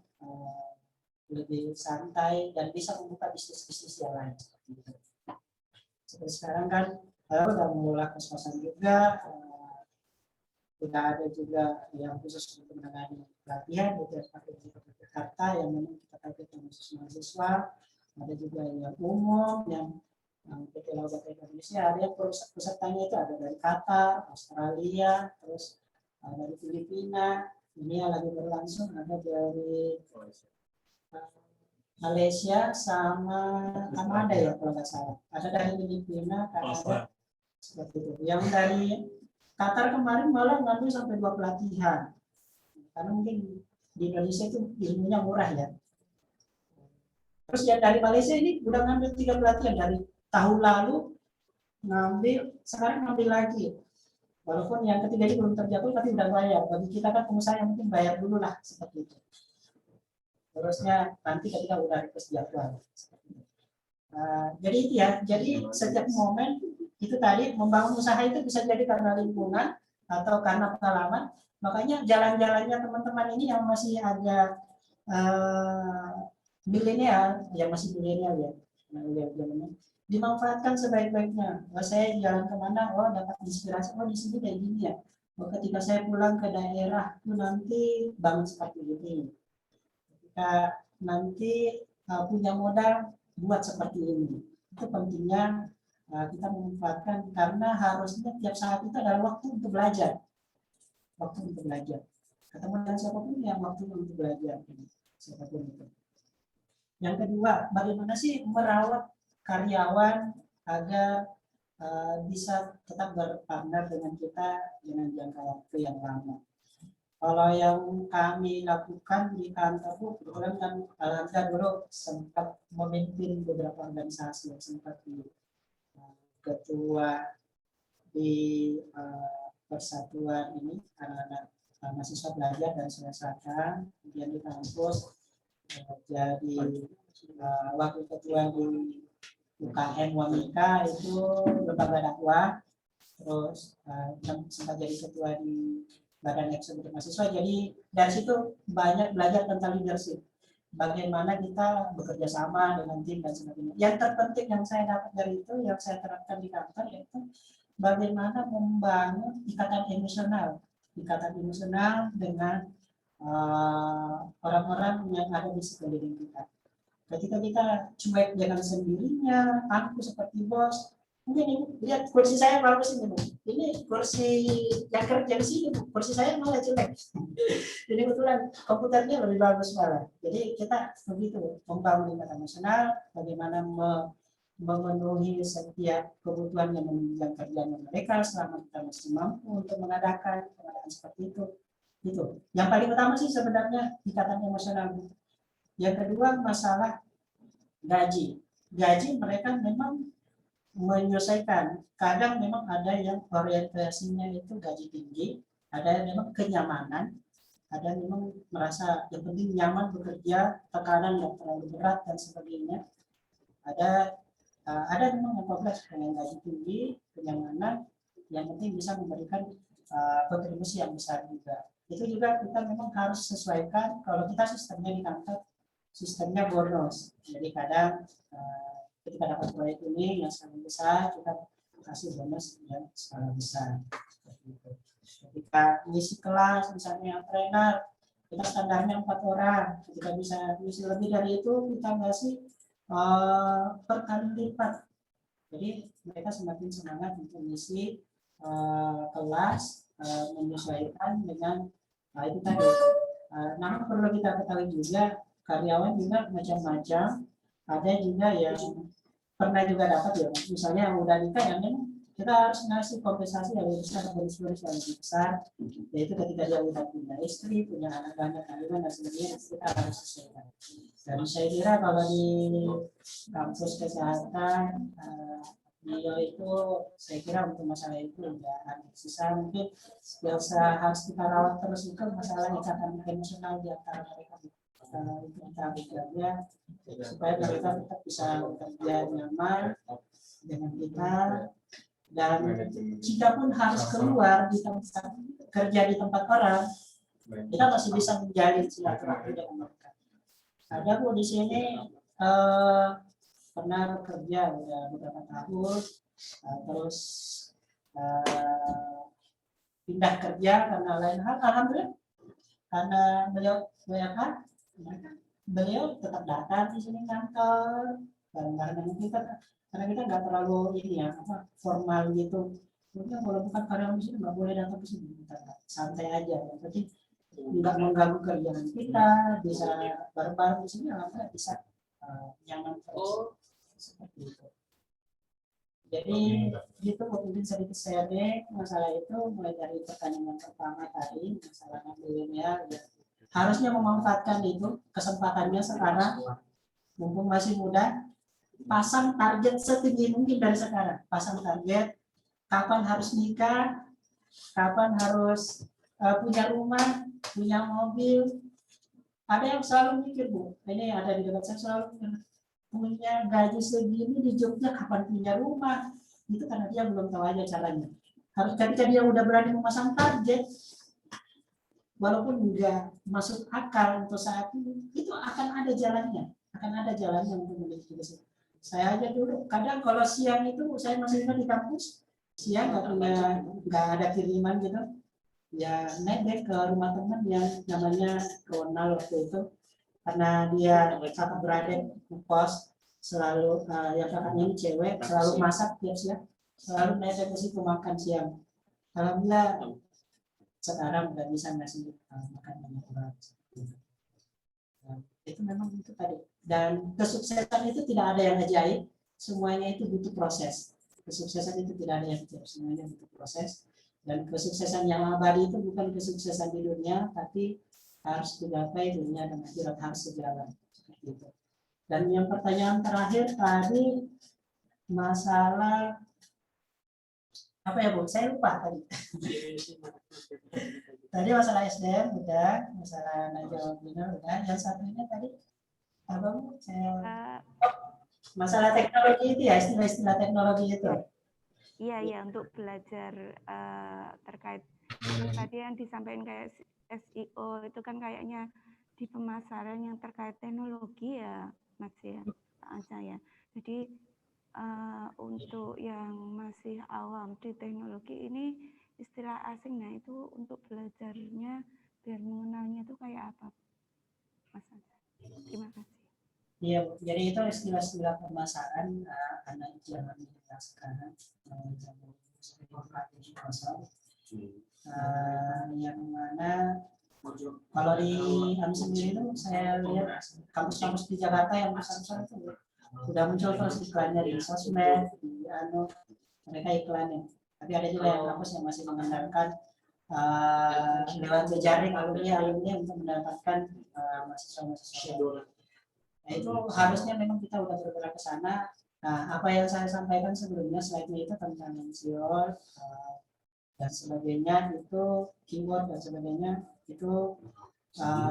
lebih santai, dan bisa membuka bisnis-bisnis yang lain seperti itu. Seperti sekarang kan udah mulai kos-kosan juga, udah ada juga yang khusus untuk menangani pelatihan di Jakarta yang memang kita targetkan khusus mahasiswa, ada juga yang umum yang PT Laubat Indonesia, ada yang pesertanya itu ada dari Qatar, Australia, terus dari Filipina, ini yang lagi berlangsung ada dari Malaysia sama Kanada ya kalau nggak salah, ada dari Filipina, Kanada, seperti itu. Yang dari Qatar kemarin malah ngambil sampai 2 pelatihan, karena mungkin di Indonesia itu ilmunya murah ya. Terus yang dari Malaysia ini udah ngambil 3 pelatihan dari tahun lalu, ngambil, sekarang ngambil lagi. Walaupun yang ketiga ini belum terjatuh tapi udah bayar. Bagi kita kan pengusaha yang mungkin bayar dulu lah seperti itu. Terusnya nanti ketika udah request jadwal. Jadi itu ya, jadi setiap momen itu tadi membangun usaha itu bisa jadi karena lingkungan atau karena pengalaman. Makanya jalan-jalannya teman-teman ini yang masih agak milenial, yang masih milenial ya, dimanfaatkan sebaik-baiknya. Saya jalan kemana, dapat inspirasi, di sini kayak gini ya. Ketika saya pulang ke daerah, nanti bangun seperti ini. Ketika nanti punya modal, buat seperti ini. Itu pentingnya kita memanfaatkan, karena harusnya tiap saat itu adalah waktu untuk belajar. Waktu untuk belajar. Ketemu dengan siapapun yang waktu untuk belajar. Siapapun itu. Yang kedua, bagaimana sih merawat karyawan agar bisa tetap berpartner dengan kita dengan jangka waktu yang lama. Kalau yang kami lakukan di kantor, kebetulan kan Alhamdulillah dulu sempat memimpin beberapa organisasi, sempat di ketua di persatuan ini anak-anak mahasiswa belajar dan selesaikan, kemudian di kampus jadi wakil ketua di UKM Wamika itu lembaga dakwah, terus sempat jadi ketua di Badan Eksekutif Mahasiswa. Jadi dari situ banyak belajar tentang leadership, bagaimana kita bekerja sama dengan tim dan sebagainya. Yang terpenting yang saya dapat dari itu, yang saya terapkan di kantor, yaitu bagaimana membangun ikatan emosional dengan orang-orang yang ada di sekeliling kita. Ketika kita cuek dengan sendirinya, aku seperti bos, mungkin ibu lihat kursi saya bagus ini bu, ini kursi yang kerja di sini bu, kursi saya malah jelek. Jadi kebetulan komputernya lebih bagus malah. Jadi kita begitu membangun ikatan emosional, bagaimana memenuhi setiap kebutuhan yang menunjang kerjaan mereka selama kita masih mampu untuk mengadakan pengadaan seperti itu. Itu yang paling utama sih sebenarnya ikatan emosional. Yang kedua masalah gaji mereka memang menyesuaikan. Kadang memang ada yang orientasinya itu gaji tinggi, ada yang memang kenyamanan, ada yang memang merasa yang penting nyaman bekerja, tekanan yang terlalu berat dan sebagainya. Ada memang yang kompleks dengan gaji tinggi, kenyamanan, yang penting bisa memberikan kontribusi yang besar juga. Itu juga kita memang harus sesuaikan. Kalau kita sistemnya di kantor, sistemnya bonus. Jadi kadang ketika dapat proyek ini yang skala besar, kita kasih bonus yang skala besar. Ketika ngisi kelas, misalnya trainer, kita standarnya 4 orang. Ketika bisa ngisi lebih dari itu, kita kasih per kali lipat. Jadi mereka semakin semangat untuk ngisi kelas, menyesuaikan dengan itu tadi. Namun perlu kita ketahui juga, karyawan juga macam-macam. Ada juga yang pernah juga dapat ya, misalnya yang udah nikah yang memang kita harus ngasih kompensasi yang lebih besar, bonus yang lebih besar, yaitu ketika dia udah punya istri, punya anak banyak, kandungan dan sebagainya, kita harus sesuaikan. Dan saya kira kalau di kampus kesehatan beliau itu, saya kira untuk masalah itu udah ada. Sisa mungkin yang harus kita rawat terus itu masalah ikatan emosional di antara mereka, bekerja supaya mereka tetap bisa bekerja nyaman dengan kita, dan jika pun harus keluar di tempat kerja di tempat orang, kita masih bisa menjalin silaturahmi dengan mereka. Ada Bu di sini pernah bekerja udah beberapa tahun, terus pindah kerja karena lain hal, alhamdulillah, karena beliau tetap datang di sini kantor bareng-bareng dengan kita, karena kita nggak terlalu ini ya formal gitu. Mungkin kalau bukan karyawan di sini nggak boleh datang ke sini, kita santai aja. Yang penting nggak mengganggu kerjaan kita, bisa bareng-bareng di sini, alhamdulillah bisa nyaman terus. Seperti itu. Jadi itu mungkin sedikit sharing masalah itu, mulai dari pertanyaan yang pertama tadi masalah milenial ya. Harusnya memanfaatkan itu kesempatannya sekarang mumpung masih muda, pasang target setinggi mungkin dari sekarang, pasang target kapan harus nikah, kapan harus punya rumah, punya mobil. Ada yang selalu mikir Bu, ini ada di dekat saya selalu punya gaji segini di Jogja kapan punya rumah, itu karena dia belum tahu aja caranya. Harus ketika dia udah berani memasang target, walaupun enggak masuk akal untuk saat ini, itu akan ada jalannya untuk menuju ke situ. Saya aja dulu kadang kalau siang itu saya masih di kampus, siang nggak ada kiriman gitu, ya naik ke rumah teman yang namanya Ronald waktu itu, karena dia kakak beradik kos, selalu yang kakaknya ini cewek, selalu masak tiap siang, selalu naik ke situ makan siang. Alhamdulillah sekarang udah bisa ngasih makan banyak orang. Itu memang itu tadi. Dan kesuksesan itu tidak ada yang ajaib, semuanya itu butuh proses. Kesuksesan itu tidak ada yang ajaib, semuanya butuh proses. Dan kesuksesan yang abadi itu bukan kesuksesan di dunia, tapi harus digapai dunia dan akhirat harus sejalan. Seperti itu. Dan yang pertanyaan terakhir tadi masalah apa ya Bu? Saya lupa tadi. Tadi masalah SDM udah, masalah Najwa Bina udah. Yang satunya tadi apa Bu? Masalah teknologi itu ya, istilah-istilah teknologi itu. Iya, untuk belajar terkait tadi yang disampaikan kayak SEO itu kan kayaknya di pemasaran yang terkait teknologi ya Mas ya, saya. Jadi untuk yang masih awam di teknologi ini istilah asing, nah itu untuk belajarnya biar mengenalnya itu kayak apa Mas? Terima kasih. Iya, jadi itu istilah-istilah pemasaran anak zaman kita sekarang yang mana kalau di kami sendiri itu saya lihat kampus-kampus di Jakarta yang besar-besar itu sudah muncul terus iklannya di sosmed, di mereka iklannya. Tapi ada juga yang kampus yang masih mengandalkan lewat jejaring alumni untuk mendapatkan mahasiswa-mahasiswa. Nah, itu harusnya memang kita udah bergerak ke sana. Nah, apa yang saya sampaikan sebelumnya slide-nya itu tentang SEO dan sebagainya, itu keyword dan sebagainya itu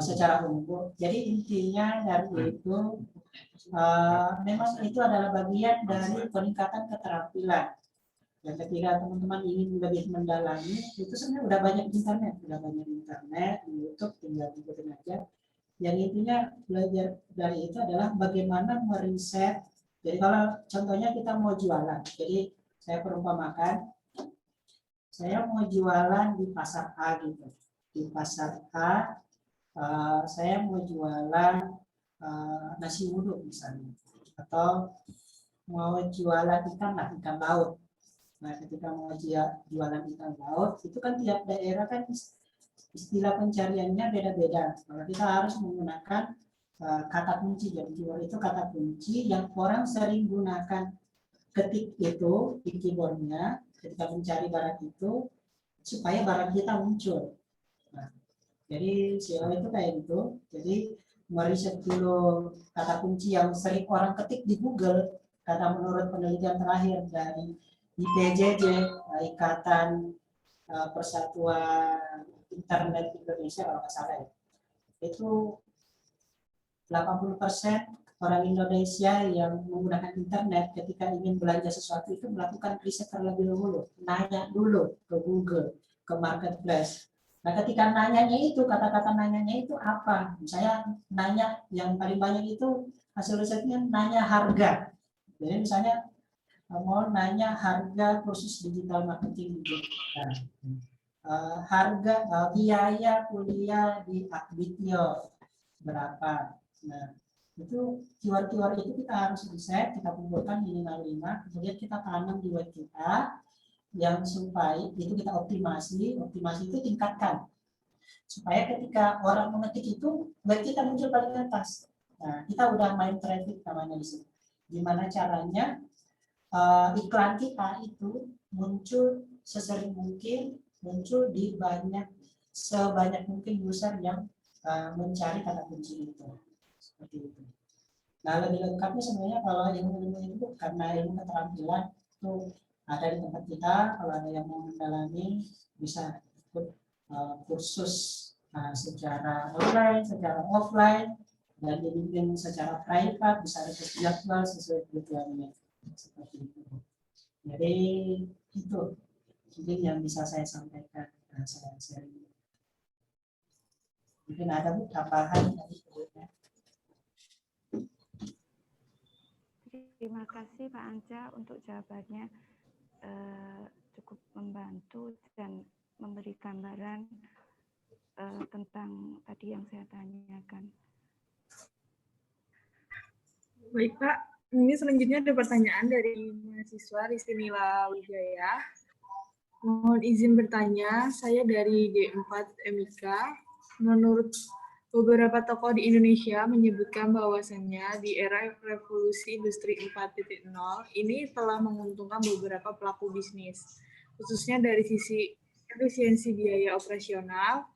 secara umum. Jadi intinya dari itu memang itu adalah bagian dari peningkatan keterampilan. Dan ketika teman-teman ingin lebih mendalami, itu sebenarnya udah banyak internet di YouTube, tinggal ikutin aja. Yang intinya belajar dari itu adalah bagaimana meriset. Jadi kalau contohnya kita mau jualan, jadi saya perumpamakan, saya mau jualan di pasar A gitu. Di pasar A, saya mau jualan nasi uduk misalnya, atau mau jualan ikan laut. Nah, ketika mau jualan ikan laut, itu kan tiap daerah kan istilah pencariannya beda-beda. Kalau kita harus menggunakan kata kunci, jadi keyword itu kata kunci yang orang sering gunakan, ketik itu di keyboardnya, ketika mencari barang itu supaya barang kita muncul. Nah, jadi SEO itu kayak gitu. Jadi meriset dulu kata kunci yang sering orang ketik di Google, karena menurut penelitian terakhir dari IPJJ, Ikatan Persatuan Internet Indonesia kalau nggak salah ya, itu 80% orang Indonesia yang menggunakan internet ketika ingin belanja sesuatu itu melakukan riset terlebih dahulu, nanya dulu ke Google, ke marketplace. Nah, ketika nanyanya itu, kata-kata nanyanya itu apa? Misalnya nanya yang paling banyak itu hasil risetnya nanya harga. Jadi misalnya mau nanya harga kursus digital marketing gitu. Nah, harga biaya kuliah di Akbitio berapa? Nah, itu keyword-keyword itu kita harus riset, kita kumpulkan minimal 5, kemudian kita tanam di web kita, yang supaya itu kita optimasi itu tingkatkan supaya ketika orang mengetik itu web kita muncul paling atas. Nah, kita udah main traffic namanya di sini. Gimana caranya iklan kita itu muncul sesering mungkin, muncul di sebanyak mungkin user yang mencari kata kunci itu. Seperti itu. Nah, lebih lengkapnya sebenarnya kalau ilmu-ilmu itu karena ilmu keterampilan itu ada di tempat kita. Kalau ada yang mau mendalami bisa ikut kursus secara online, secara offline, dan dibimbing secara private, bisa ikut jadwal sesuai kebutuhannya. Seperti itu. Jadi itu mungkin yang bisa saya sampaikan. Saya sharing. Mungkin ada tambahan dari ibunya. Terima kasih Pak Anca untuk jawabannya, cukup membantu dan memberi gambaran tentang tadi yang saya tanyakan. Baik Pak, ini selanjutnya ada pertanyaan dari mahasiswa Ristinila Wijaya. Mohon izin bertanya, saya dari D4 MIK. Menurut beberapa tokoh di Indonesia menyebutkan bahwasannya di era revolusi industri 4.0 ini telah menguntungkan beberapa pelaku bisnis, khususnya dari sisi efisiensi biaya operasional.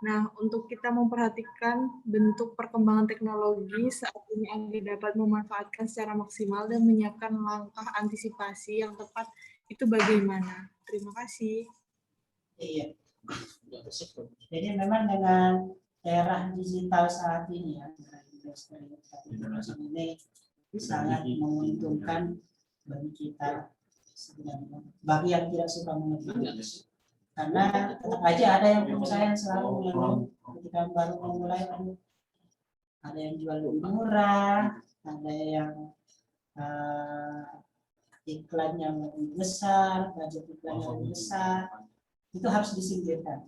Nah, untuk kita memperhatikan bentuk perkembangan teknologi saat ini agar dapat memanfaatkan secara maksimal dan menyiapkan langkah antisipasi yang tepat, itu bagaimana? Terima kasih. Iya. Jadi memang dengan era digital saat ini ya, industri ini sangat menguntungkan bagi kita sebenarnya. Bagi yang tidak suka mengetik, karena tetap aja ada yang pengusaha yang selalu mengeluh ketika baru memulai, ada yang jual lebih murah, ada yang iklan yang lebih besar, budget iklan yang lebih besar, itu harus disingkirkan.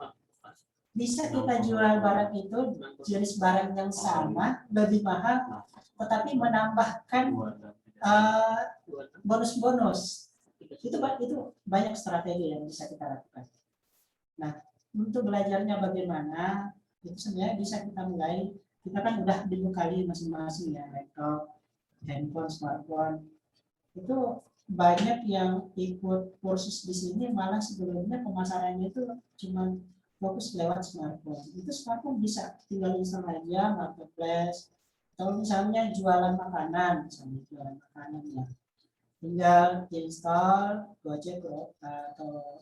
Bisa kita jual barang itu jenis barang yang sama lebih mahal, tetapi menambahkan bonus-bonus. Itu banyak strategi yang bisa kita lakukan. Nah, untuk belajarnya bagaimana, itu sebenarnya bisa kita mulai. Kita kan udah dibekali masing-masing ya, laptop, handphone, smartphone. Itu banyak yang ikut kursus di sini, malah sebelumnya pemasarannya itu cuma fokus lewat smartphone. Itu smartphone bisa tinggal install aja marketplace. Kalau misalnya jualan makanan, ya, tinggal install Gojek atau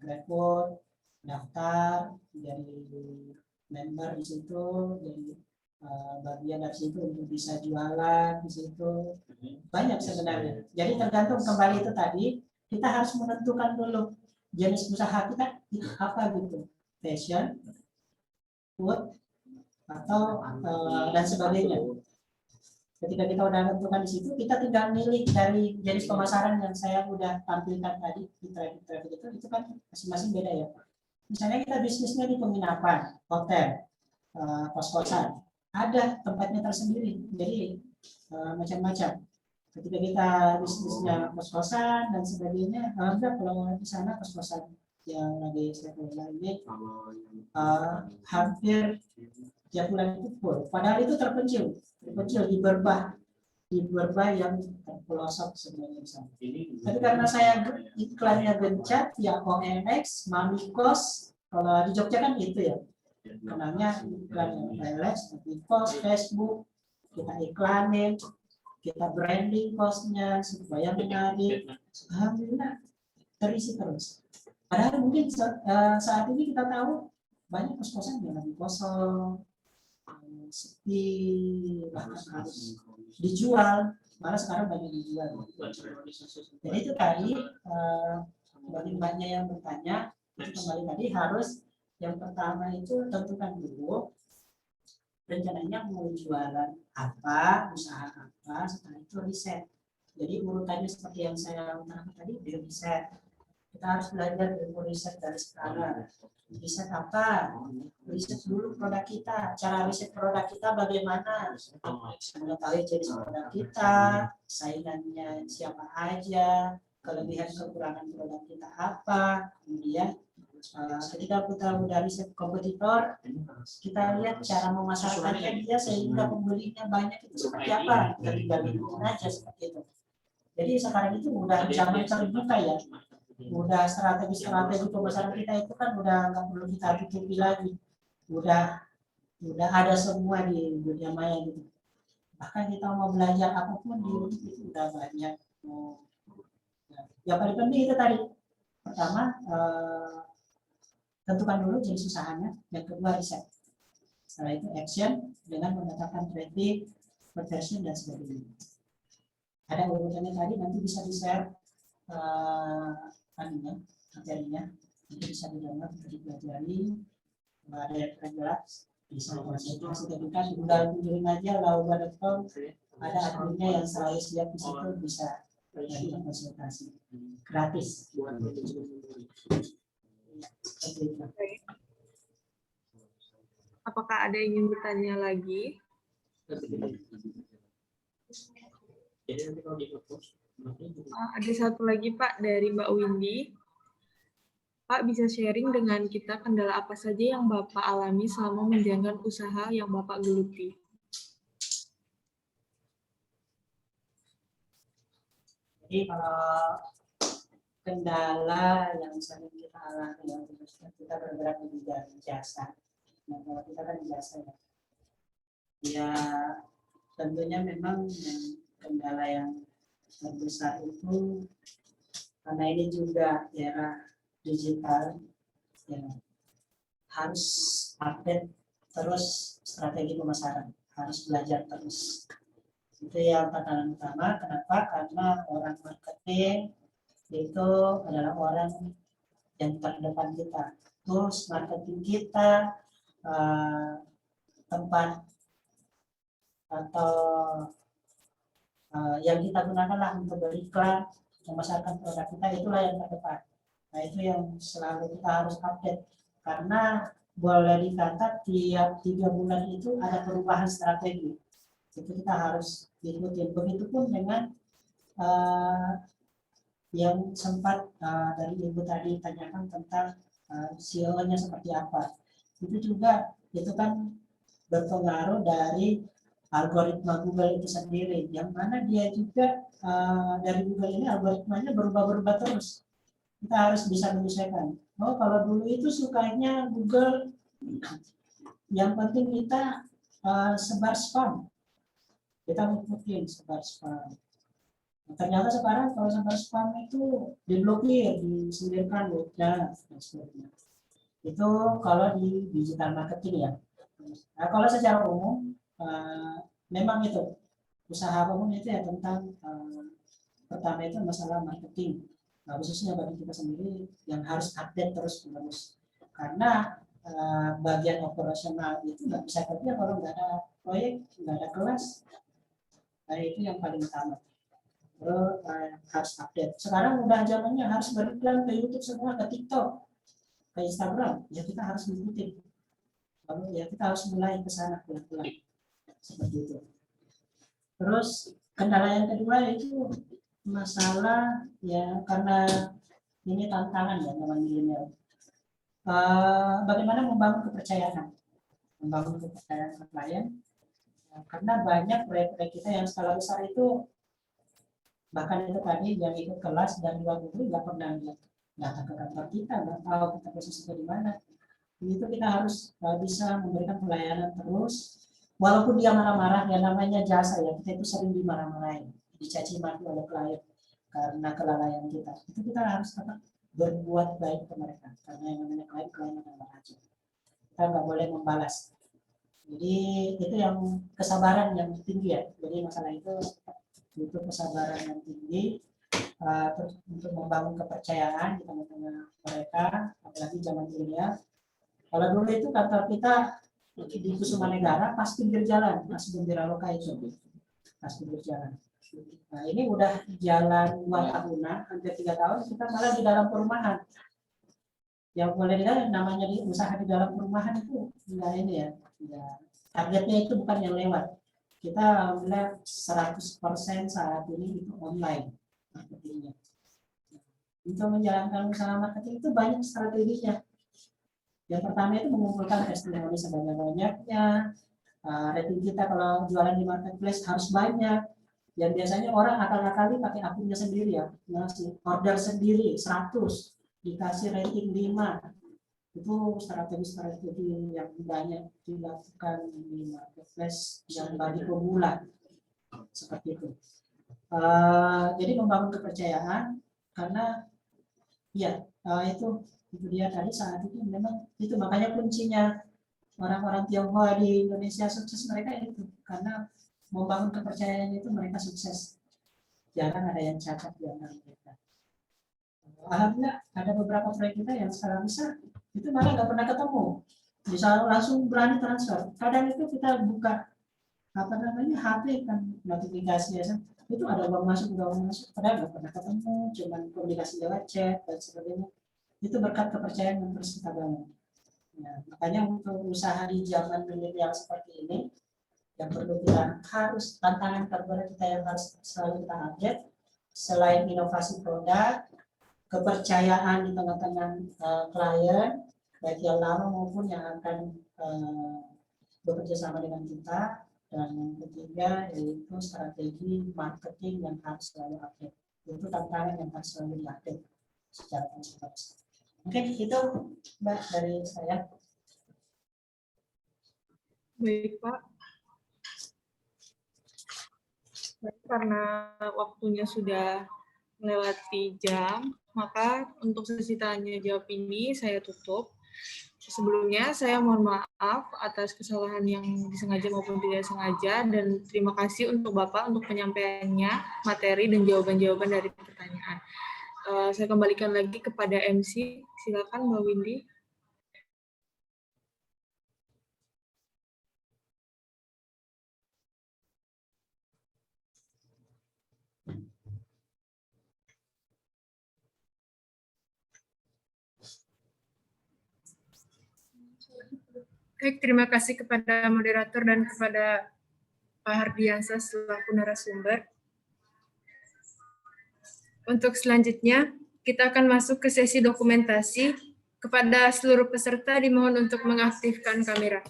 GrabFood, daftar jadi member di situ, jadi bagian dari situ untuk bisa jualan di situ. Banyak sebenarnya. Jadi tergantung kembali itu tadi, kita harus menentukan dulu jenis usaha kita apa gitu, fashion, food, atau dan sebagainya. Ketika kita udah menentukan di situ, kita tinggal milih dari jenis pemasaran yang saya udah tampilkan tadi di traffic itu kan masing-masing beda ya. Misalnya kita bisnisnya di penginapan, hotel, kos-kosan, ada tempatnya tersendiri, jadi macam-macam. Ketika kita bisnisnya kos-kosan dan sebagainya, ada kalau di sana kos-kosan yang lagi saya bilang ini hampir tiap bulan itu full. Padahal itu terpencil di berbah di Purba yang terpelosok sebenarnya. Tapi karena saya iklannya gencat, ya OLX, Mamikos, kalau di Jogja kan itu ya, kenalnya iklan OLX, Mamikos, Facebook, kita iklanin, kita branding kosnya supaya menarik. Alhamdulillah terisi terus. Padahal mungkin saat ini kita tahu banyak kos-kosan yang lagi kosong, sepi, bahkan harus dijual, malah sekarang banyak dijual. Jadi itu tadi bagi banyak yang bertanya, kembali tadi harus yang pertama itu tentukan dulu rencananya mau jualan apa, usaha apa, setelah itu riset. Jadi urutannya seperti yang saya utarakan tadi, di riset. Kita harus belajar ilmu riset dari sekarang. Riset apa? Riset dulu produk kita. Cara riset produk kita bagaimana? Mengetahui jenis produk kita, saingannya siapa aja, kelebihan kekurangan produk kita apa. Kemudian ketika kita udah riset kompetitor, kita lihat cara memasarkannya dia sehingga pembelinya banyak itu seperti apa. Kita tinggal bikin aja seperti itu. Jadi sekarang itu udah zaman terbuka ya. Udah strategi pemasaran kita itu kan udah nggak perlu kita tutupi lagi, udah ada semua di dunia maya gitu. Bahkan kita mau belajar apapun di YouTube itu udah banyak. Yang paling penting itu tadi, pertama tentukan dulu jenis usahanya, yang kedua riset, setelah itu action dengan menetapkan traffic, conversion dan sebagainya. Ada urutannya tadi, nanti bisa di-share materinya, nanti bisa di-download, bisa dipelajari, ada yang jelas, bisa konsultasi ketika sudah kunjungin aja lauba.com, ada adminnya yang selalu siap di situ, bisa belajar konsultasi gratis. Apakah ada yang ingin bertanya lagi? Ada satu lagi Pak dari Mbak Windy. Pak bisa sharing dengan kita kendala apa saja yang Bapak alami selama menjalankan usaha yang Bapak geluti? Jadi kalau kendala yang sering kita alami, yang kita bergerak di bidang jasa. Nah, kalau kita kan jasa ya tentunya memang kendala yang terbesar itu karena ini juga era digital, ya, harus update terus strategi pemasaran, harus belajar terus. Itu yang tantangan utama. Kenapa? Karena orang marketing itu adalah orang yang terdepan kita. Tools marketing kita, tempat atau yang kita gunakanlah untuk beriklan, memasarkan produk kita, itulah yang terdepan. Nah, itu yang selalu kita harus update. Karena boleh dikata tiap 3 bulan itu ada perubahan strategi. Itu kita harus ikutin. Begitupun dengan yang sempat dari Ibu tadi tanyakan tentang SEO-nya seperti apa. Itu juga, itu kan berpengaruh dari algoritma Google itu sendiri, yang mana dia juga dari Google ini algoritmanya berubah-berubah terus. Kita harus bisa menyesuaikan. Oh, kalau dulu itu sukanya Google, yang penting kita sebar spam. Kita ngikutin sebar spam. Nah, ternyata sekarang kalau sebar spam itu diblokir, disingkirkan dan sebagainya. Itu kalau di digital marketing ya. Nah, kalau secara umum, memang itu usaha umum itu ya tentang pertama itu masalah marketing. Nah, khususnya bagi kita sendiri yang harus update terus menerus, karena bagian operasional itu nggak bisa kerja kalau nggak ada proyek, nggak ada kelas. Nah, itu yang paling utama. Terus harus update. Sekarang udah zamannya harus beriklan ke YouTube semua, ke TikTok, ke Instagram. Ya kita harus mengikuti. Lalu ya kita harus mulai ke sana pelan-pelan seperti itu. Terus kendala yang kedua itu masalah ya, karena ini tantangan ya teman milenial. Bagaimana membangun kepercayaan ke klien, Karena banyak proyek-proyek kita yang skala besar itu, bahkan itu tadi yang ikut kelas dan luar negeri nggak pernah lihat datang ke kantor kita, nggak tahu kita posisinya di mana. Itu kita harus bisa memberikan pelayanan terus, walaupun dia marah-marah, yang namanya jasa ya, kita itu sering dimarah-marahin, dicaci maki oleh klien karena kelalaian kita. Itu kita harus tetap berbuat baik ke mereka, karena yang namanya klien adalah raja. Kita nggak boleh membalas. Jadi itu yang kesabaran yang tinggi ya. Jadi masalah itu butuh kesabaran yang tinggi untuk membangun kepercayaan di tengah-tengah mereka, apalagi zaman dunia. Kalau dulu itu kantor kita di Kusuma Negara pas pinggir jalan, pas bendera loka itu, pas pinggir jalan. Nah ini udah jalan 2 tahunan, hampir 3 tahun, kita malah di dalam perumahan. Yang boleh dilihat namanya di usaha di dalam perumahan itu enggak ini ya, targetnya itu bukan yang lewat. Kita alhamdulillah 100% saat ini itu online marketingnya. Untuk menjalankan usaha marketing itu banyak strateginya. Yang pertama itu mengumpulkan testimoni sebanyak-banyaknya. Rating kita kalau jualan di marketplace harus banyak. Yang biasanya orang akal-akali pakai akunnya sendiri ya, ngasih order sendiri 100, dikasih rating 5. Itu strategi-strategi yang banyak dilakukan di marketplace yang bagi pemula seperti itu. Jadi membangun kepercayaan, karena ya itu dia tadi saat itu memang itu makanya kuncinya orang-orang Tionghoa di Indonesia sukses mereka itu karena membangun kepercayaan itu mereka sukses. Jarang ada yang cacat di antara mereka. Alhamdulillah ada beberapa proyek kita yang skala besar itu malah nggak pernah ketemu, bisa langsung berani transfer. Kadang itu kita buka HP kan notifikasi ya, itu ada uang masuk, padahal nggak pernah ketemu, cuman komunikasi lewat chat dan sebagainya. Itu berkat kepercayaan yang terus kita bangun. Nah, makanya untuk usaha di zaman milenial seperti ini, yang perlu kita harus tantangan terberat kita yang harus selalu kita update, selain inovasi produk, kepercayaan di tengah-tengah klien, baik yang lama maupun yang akan bekerja sama dengan kita. Dan yang ketiga yaitu strategi marketing yang harus selalu update. Itu tantangan yang harus selalu diupdate secara konsisten. Mungkin itu Mbak dari saya. Baik Pak. Baik, karena waktunya sudah melewati jam, maka untuk sesi tanya jawab ini saya tutup. Sebelumnya saya mohon maaf atas kesalahan yang disengaja maupun tidak sengaja, dan terima kasih untuk Bapak untuk penyampaiannya, materi dan jawaban-jawaban dari pertanyaan. Saya kembalikan lagi kepada MC. Silakan Mbak Windy. Baik, terima kasih kepada moderator dan kepada Pak Hardiansyah selaku narasumber. Untuk selanjutnya, kita akan masuk ke sesi dokumentasi. Kepada seluruh peserta dimohon untuk mengaktifkan kamera.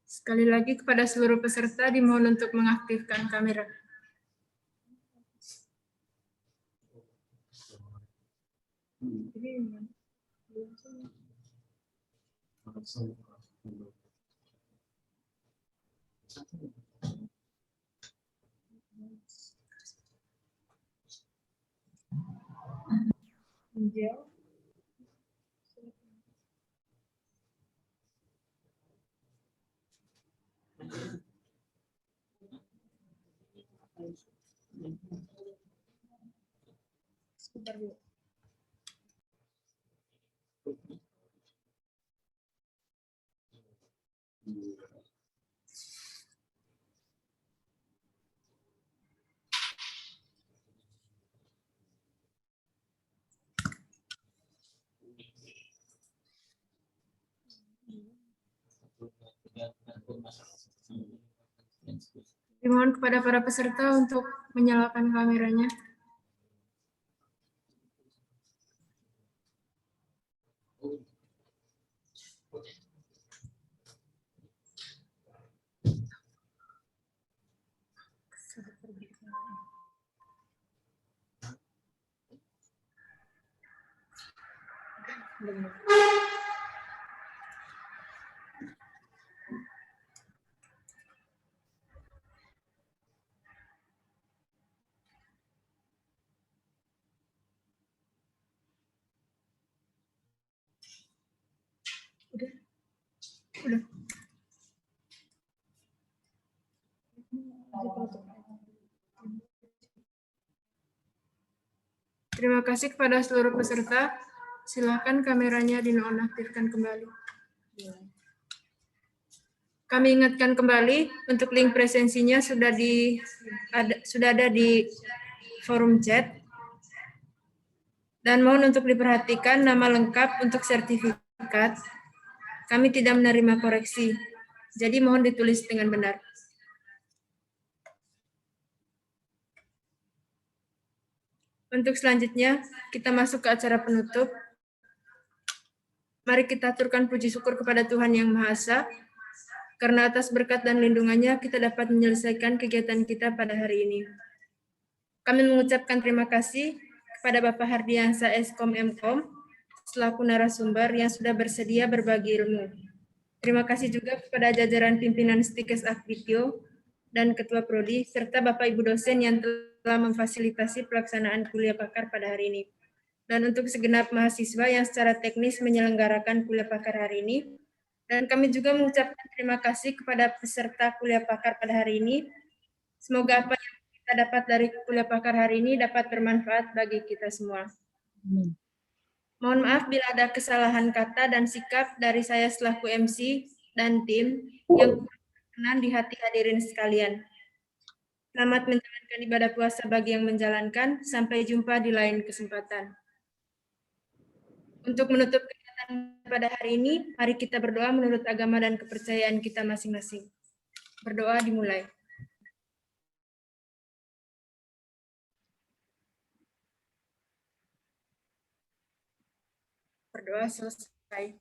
Sekali lagi kepada seluruh peserta dimohon untuk mengaktifkan kamera. Sebentar dulu. Dimohon kepada para peserta untuk menyalakan kameranya. Udah. Terima kasih kepada seluruh peserta. Silakan kameranya dinonaktifkan kembali. Kami ingatkan kembali untuk link presensinya sudah ada di forum chat. Dan mohon untuk diperhatikan nama lengkap untuk sertifikat. Kami tidak menerima koreksi. Jadi mohon ditulis dengan benar. Untuk selanjutnya, kita masuk ke acara penutup. Mari kita aturkan puji syukur kepada Tuhan Yang Maha Esa, karena atas berkat dan lindungannya kita dapat menyelesaikan kegiatan kita pada hari ini. Kami mengucapkan terima kasih kepada Bapak Hardiansa Eskom Mkom, selaku narasumber yang sudah bersedia berbagi ilmu. Terima kasih juga kepada jajaran pimpinan Stikes Akbitio dan Ketua Prodi, serta Bapak Ibu dosen yang telah memfasilitasi pelaksanaan kuliah pakar pada hari ini. Dan untuk segenap mahasiswa yang secara teknis menyelenggarakan kuliah pakar hari ini. Dan kami juga mengucapkan terima kasih kepada peserta kuliah pakar pada hari ini. Semoga apa yang kita dapat dari kuliah pakar hari ini dapat bermanfaat bagi kita semua. Mohon maaf bila ada kesalahan kata dan sikap dari saya selaku MC dan tim yang kurang berkenan di hati hadirin sekalian. Selamat menjalankan ibadah puasa bagi yang menjalankan. Sampai jumpa di lain kesempatan. Untuk menutup kegiatan pada hari ini, mari kita berdoa menurut agama dan kepercayaan kita masing-masing. Berdoa dimulai. Berdoa selesai.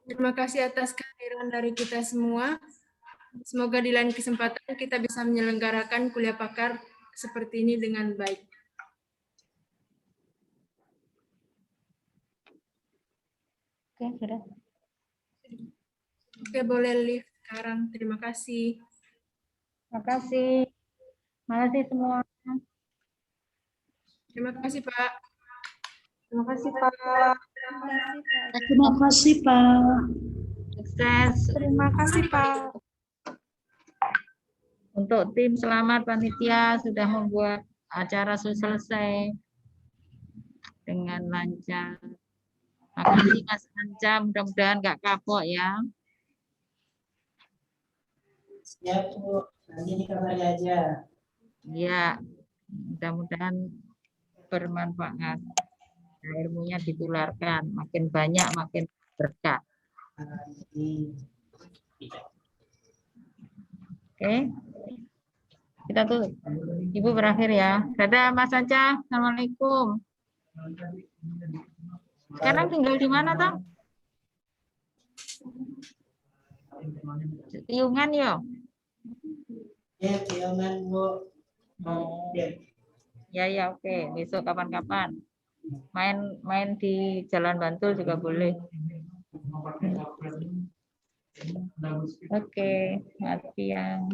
Terima kasih atas kehadiran dari kita semua. Semoga di lain kesempatan kita bisa menyelenggarakan kuliah pakar seperti ini dengan baik. Oke, sudah. Oke, boleh live sekarang. Terima kasih. Terima kasih. Terima kasih semua. Terima kasih, Pak. Terima kasih, Pak. Terima kasih, Pak. Sukses. Terima kasih, Pak. Untuk tim selamat panitia sudah membuat acara selesai dengan lancar. Makasih Mas Anca, mudah-mudahan nggak kapok ya. Siap, Bu. Nanti dikabari aja. Iya, mudah-mudahan bermanfaat. Ilmunya ditularkan, makin banyak makin berkah. Oke, kita tuh Ibu berakhir ya. Dadah Mas Anca, Assalamualaikum. Sekarang tinggal di mana toh? Tiungan yo. Ya, Tiungan, Bu. Ya oke. Besok kapan-kapan. Main di Jalan Bantul juga boleh. Oke, selamat siang.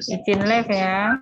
Izin live ya.